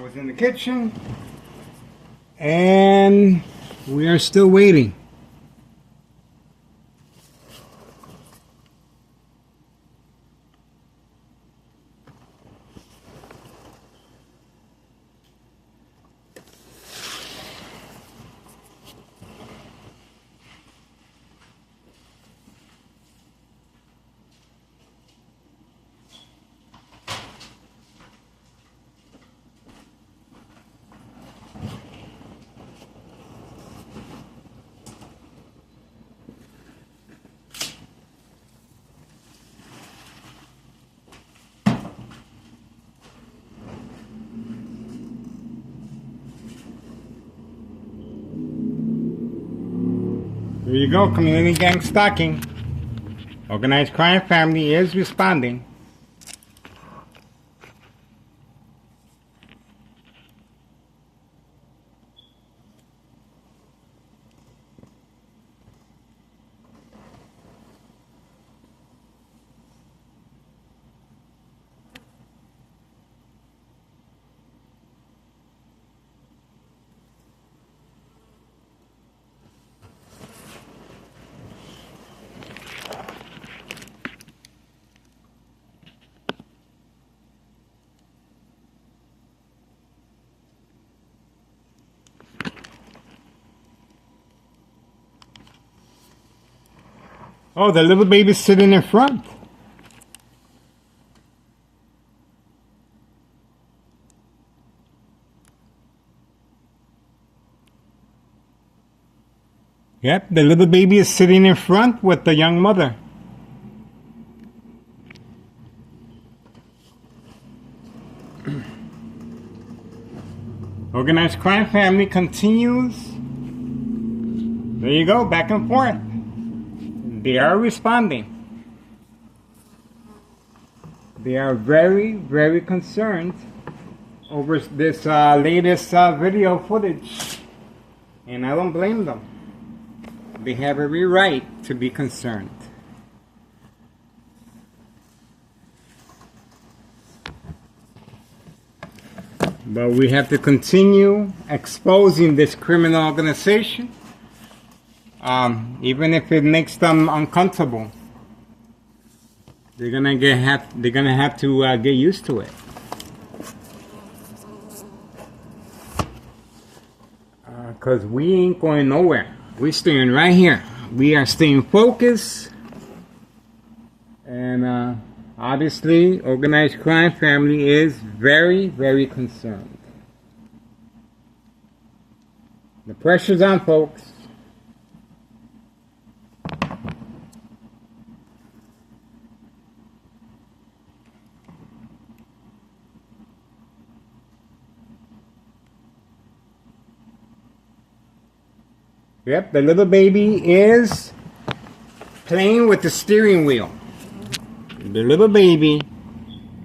was in the kitchen, and we are still waiting. There you go, community gang stalking. Organized crime family is responding. Oh, the little baby's sitting in front. Yep, the little baby is sitting in front with the young mother. Organized crime family continues. There you go, back and forth. They are responding. They are very, very concerned over this latest video footage. And I don't blame them. They have every right to be concerned. But we have to continue exposing this criminal organization. Even if it makes them uncomfortable, they're gonna have to get used to it. Cause we ain't going nowhere. We're staying right here. We are staying focused, and obviously, organized crime family is very, very concerned. The pressure's on, folks. Yep, the little baby is playing with the steering wheel. The little baby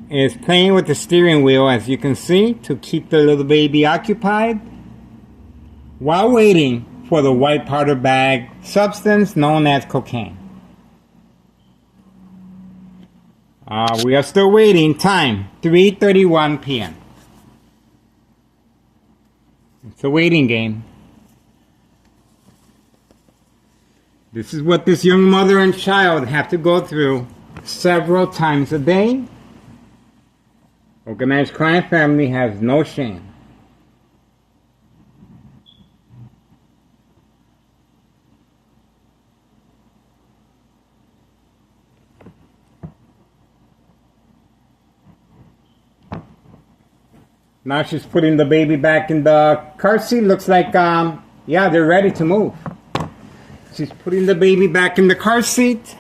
is playing with the steering wheel, as you can see, to keep the little baby occupied while waiting for the white powder bag substance known as cocaine. We are still waiting. Time, 3:31 p.m. It's a waiting game. This is what this young mother and child have to go through several times a day. Organized crime family has no shame. Now she's putting the baby back in the car seat. Looks like, yeah, they're ready to move. She's putting the baby back in the car seat.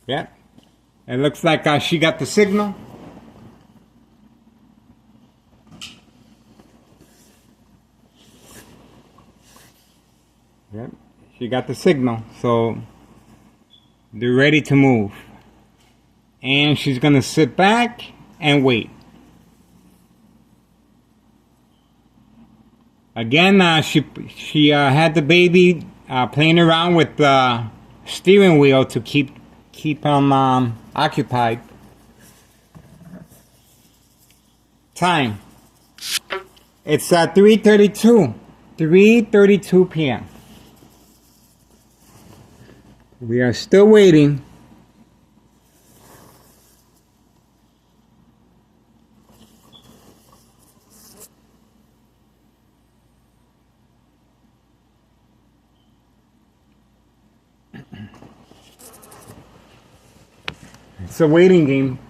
Yeah. It looks like she got the signal. Yeah. She got the signal. So they're ready to move. And she's going to sit back and wait. Again, she had the baby playing around with the steering wheel to keep him occupied. Time. It's 3:32. 3:32 p.m. We are still waiting. It's a waiting game.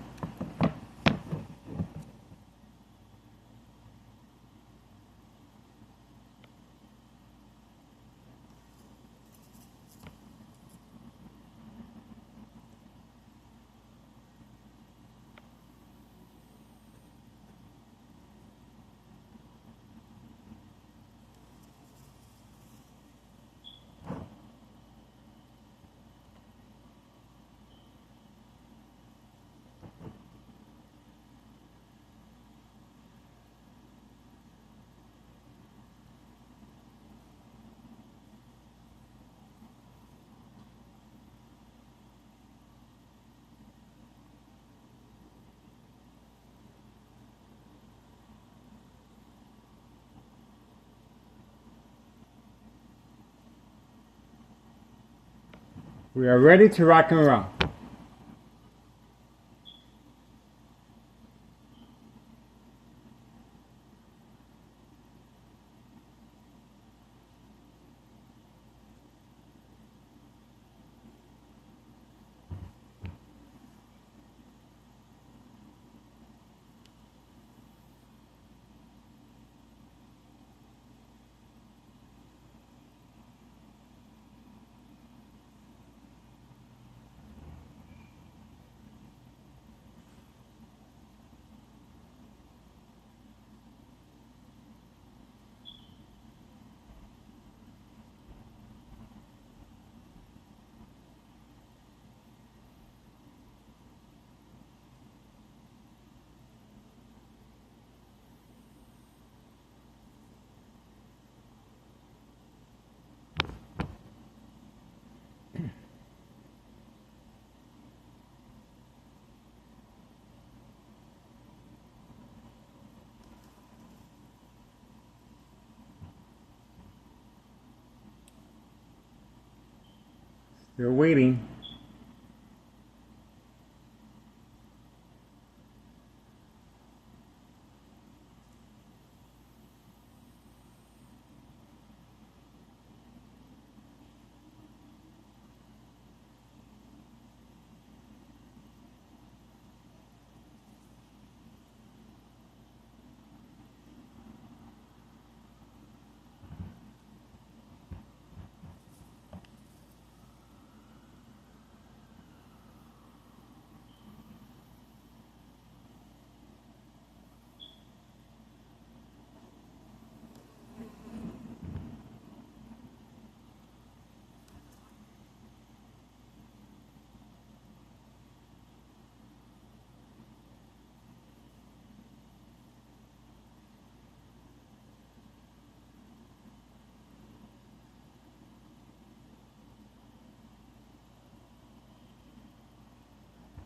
We are ready to rock and roll. Still waiting.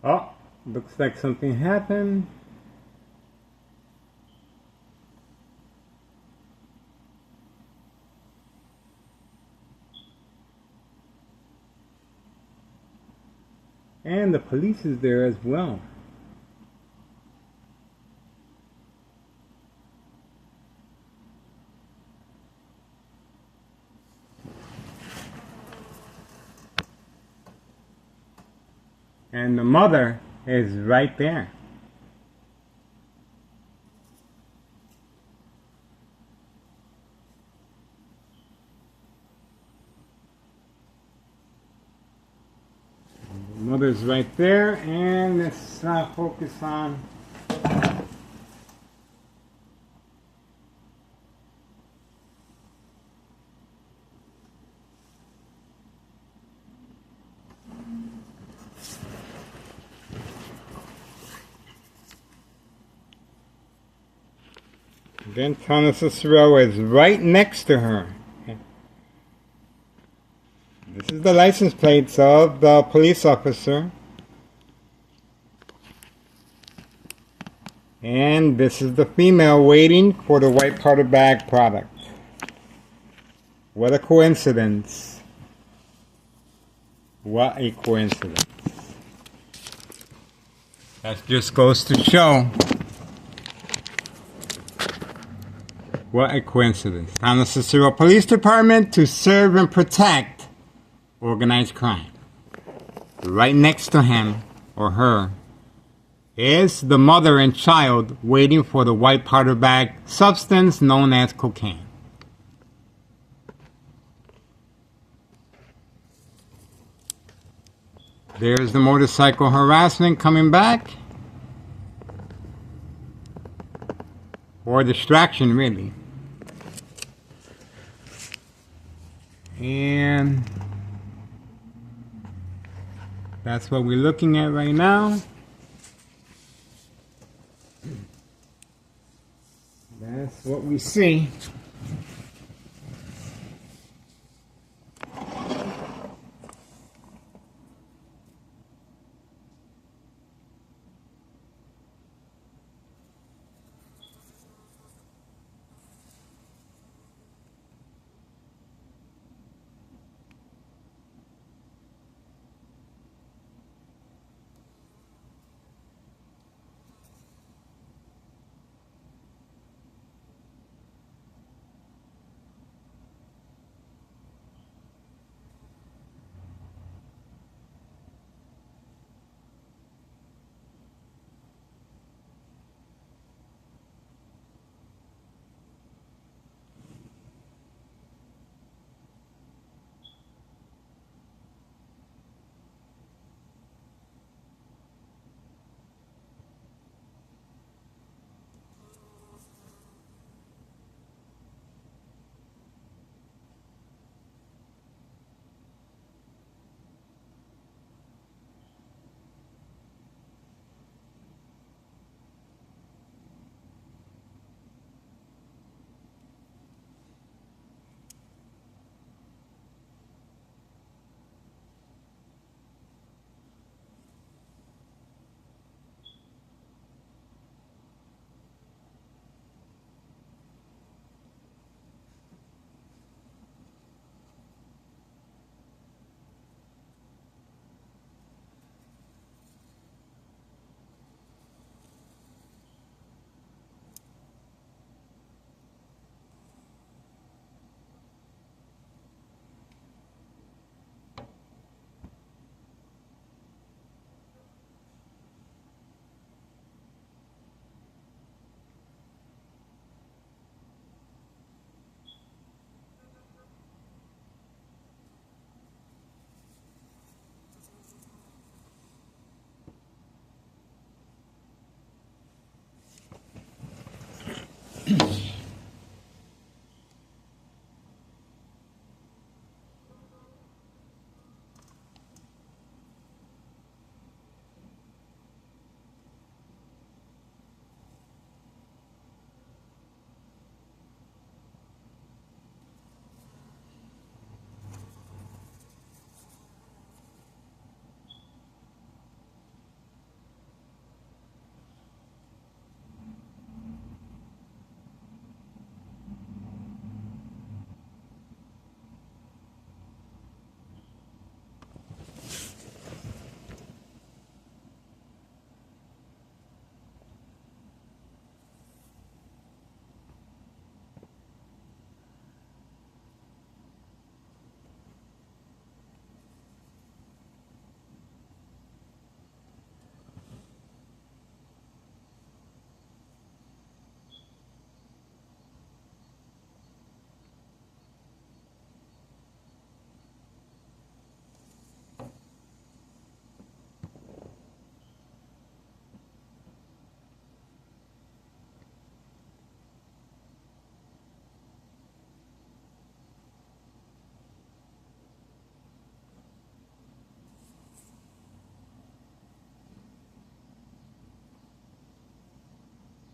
Oh, looks like something happened. And the police is there as well. And the mother is right there. The mother's right there, and let's focus on St Laramie Cicero is right next to her. This is the license plates of the police officer. And this is the female waiting for the white powder bag product. What a coincidence. What a coincidence. That just goes to show what a coincidence. St Laramie Cicero Police Department to serve and protect organized crime. Right next to him or her is the mother and child waiting for the white powder bag substance known as cocaine. There's the motorcycle harassment coming back. Or distraction, really. And that's what we're looking at right now. That's what we see.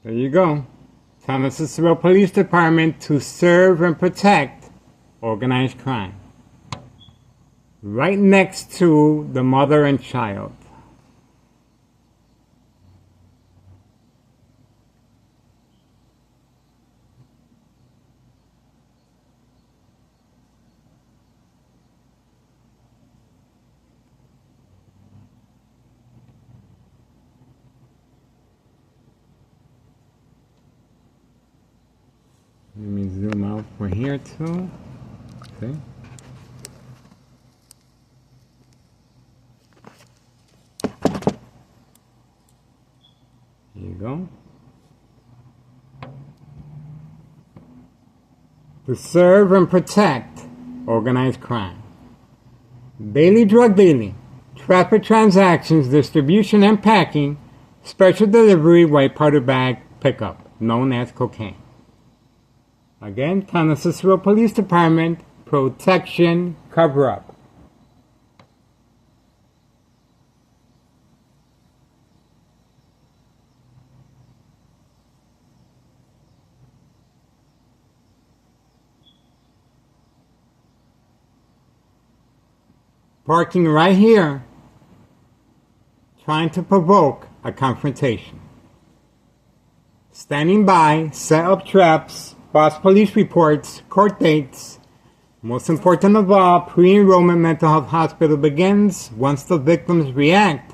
There you go. St Laramie Cicero Police Department to serve and protect organized crime. Right next to the mother and child. zoom out for here too. See? Here you go. To serve and protect organized crime. Daily drug dealing, traffic transactions, distribution and packing, special delivery white powder bag pickup, known as cocaine. Again, Town of Cicero Police Department, protection, cover-up. Parking right here, trying to provoke a confrontation. Standing by, set up traps, false police reports, court dates. Most important of all, pre-enrollment mental health hospital begins once the victims react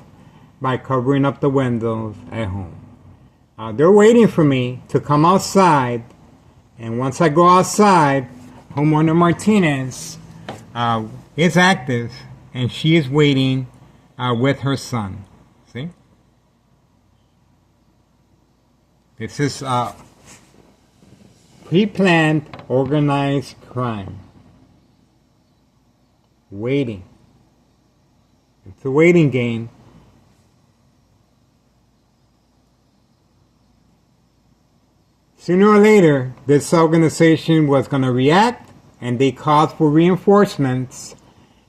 by covering up the windows at home. They're waiting for me to come outside, and once I go outside, homeowner Martinez is active, and she is waiting with her son. See? This is pre-planned, organized crime. Waiting. It's a waiting game. Sooner or later, this organization was going to react, and they called for reinforcements.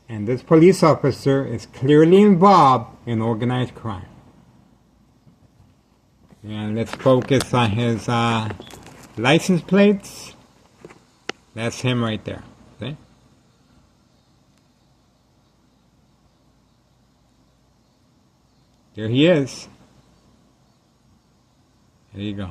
And this police officer is clearly involved in organized crime. And let's focus on his license plates. That's him right there. See? There he is. There you go.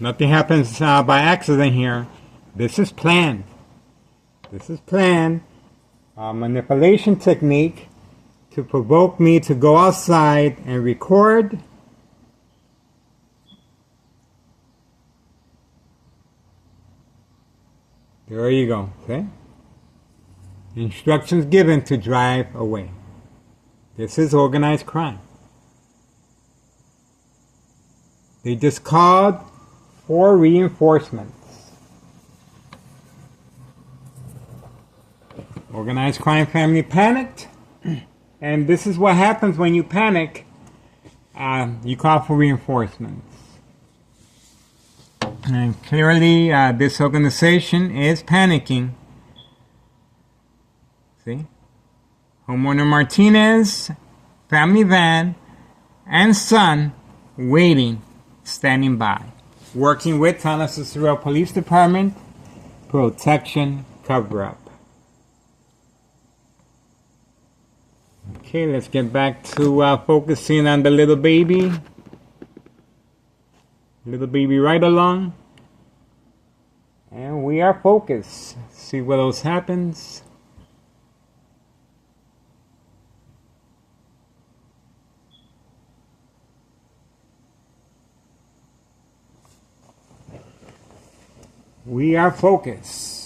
Nothing happens by accident here. This is planned. This is planned. Manipulation technique to provoke me to go outside and record. There you go. See? Instructions given to drive away. This is organized crime. They just called for reinforcements. Organized crime family panicked, and this is what happens when you panic. You call for reinforcements. And clearly, this organization is panicking. See? Homeowner Martinez, family van, and son waiting, standing by. Working with Town of Cicero Police Department, protection, cover-up. Okay, let's get back to focusing on the little baby. Little baby right along. And we are focused. See what else happens. We are focused.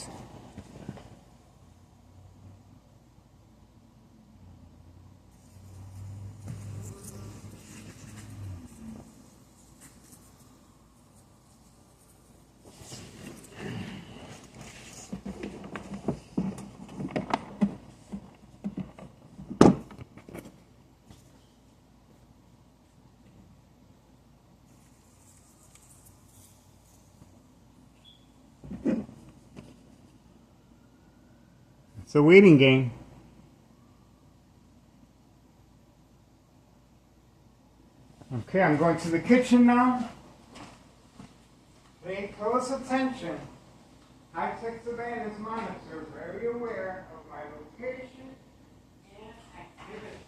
It's a waiting game. Okay, I'm going to the kitchen now. Pay close attention. High-tech surveillance monitor, very aware of my location and activity.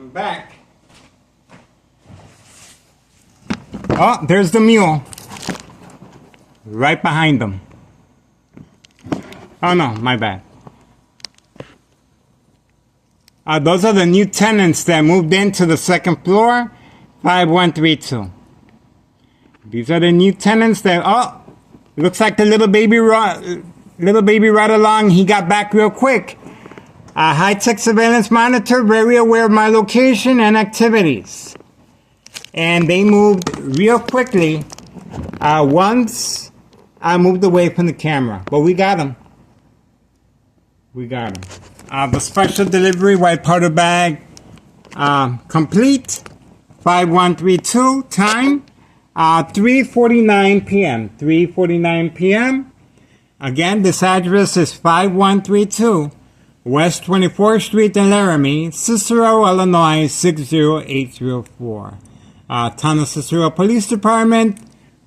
I'm back. Oh, there's the mule. Right behind them. Oh no, my bad. Those are the new tenants that moved into the second floor, 5132. These are the new tenants that, oh, looks like the little baby right along, he got back real quick. High-tech surveillance monitor, very aware of my location and activities. And they moved real quickly once I moved away from the camera. But we got them. We got them. The special delivery white powder bag complete. 5132 time 3:49 p.m. 3:49 p.m. Again, this address is 5132 West 24th Street in Laramie, Cicero, Illinois 60804. Town of Cicero Police Department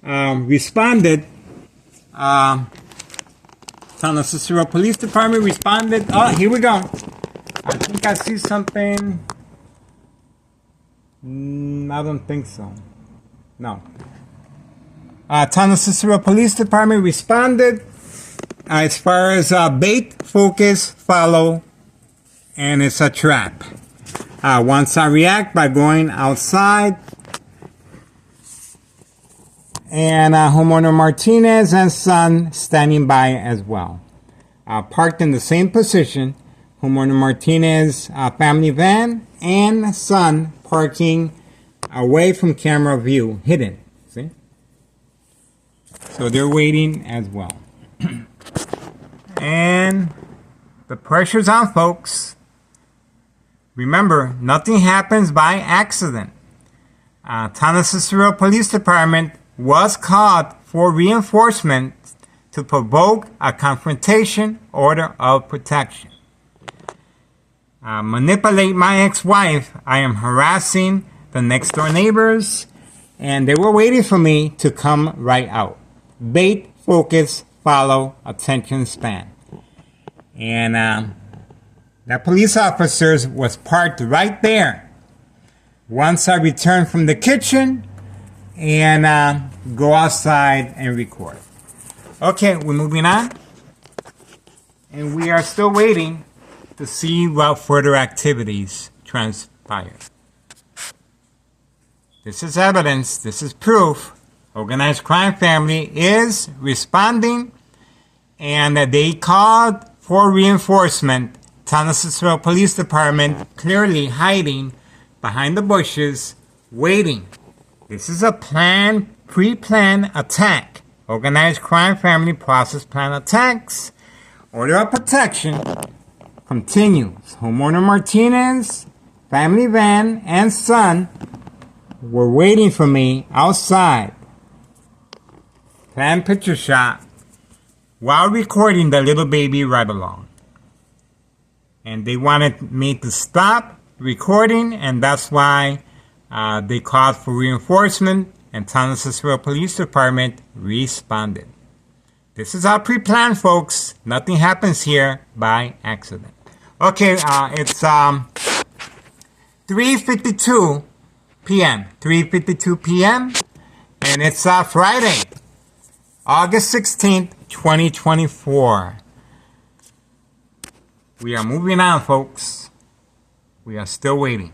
responded. Town of Cicero Police Department responded. Oh, here we go. I think I see something. I don't think so. No. Town of Cicero Police Department responded as far as bait, focus, follow, and it's a trap. Once I react by going outside, and homeowner Martinez and son standing by as well. Parked in the same position, homeowner Martinez family van and son parking away from camera view, hidden. See? So they're waiting as well. And the pressure's on, folks. Remember, nothing happens by accident. Town of Cicero Police Department was called for reinforcement to provoke a confrontation order of protection. Manipulate my ex-wife. I am harassing the next door neighbors, and they were waiting for me to come right out. Bait, focus, follow, attention span. And that police officer was parked right there. Once I returned from the kitchen and go outside and record. Okay, we're moving on. And we are still waiting to see what further activities transpire. This is evidence, this is proof. Organized crime family is responding, and they called for reinforcement. Town of Cicero Police Department clearly hiding behind the bushes, waiting. This is a pre-planned attack. Organized crime family process plan attacks. Order of protection continues. Homeowner Martinez, family van, and son were waiting for me outside. Planned picture shot while recording the little baby right along. And they wanted me to stop recording, and that's why they called for reinforcement, and Town of Cicero Police Department responded. This is all pre-planned, folks. Nothing happens here by accident. Okay, it's 3:52 p.m. 3:52 p.m. and it's Friday, August 16th, 2024. We are moving on, folks. We are still waiting.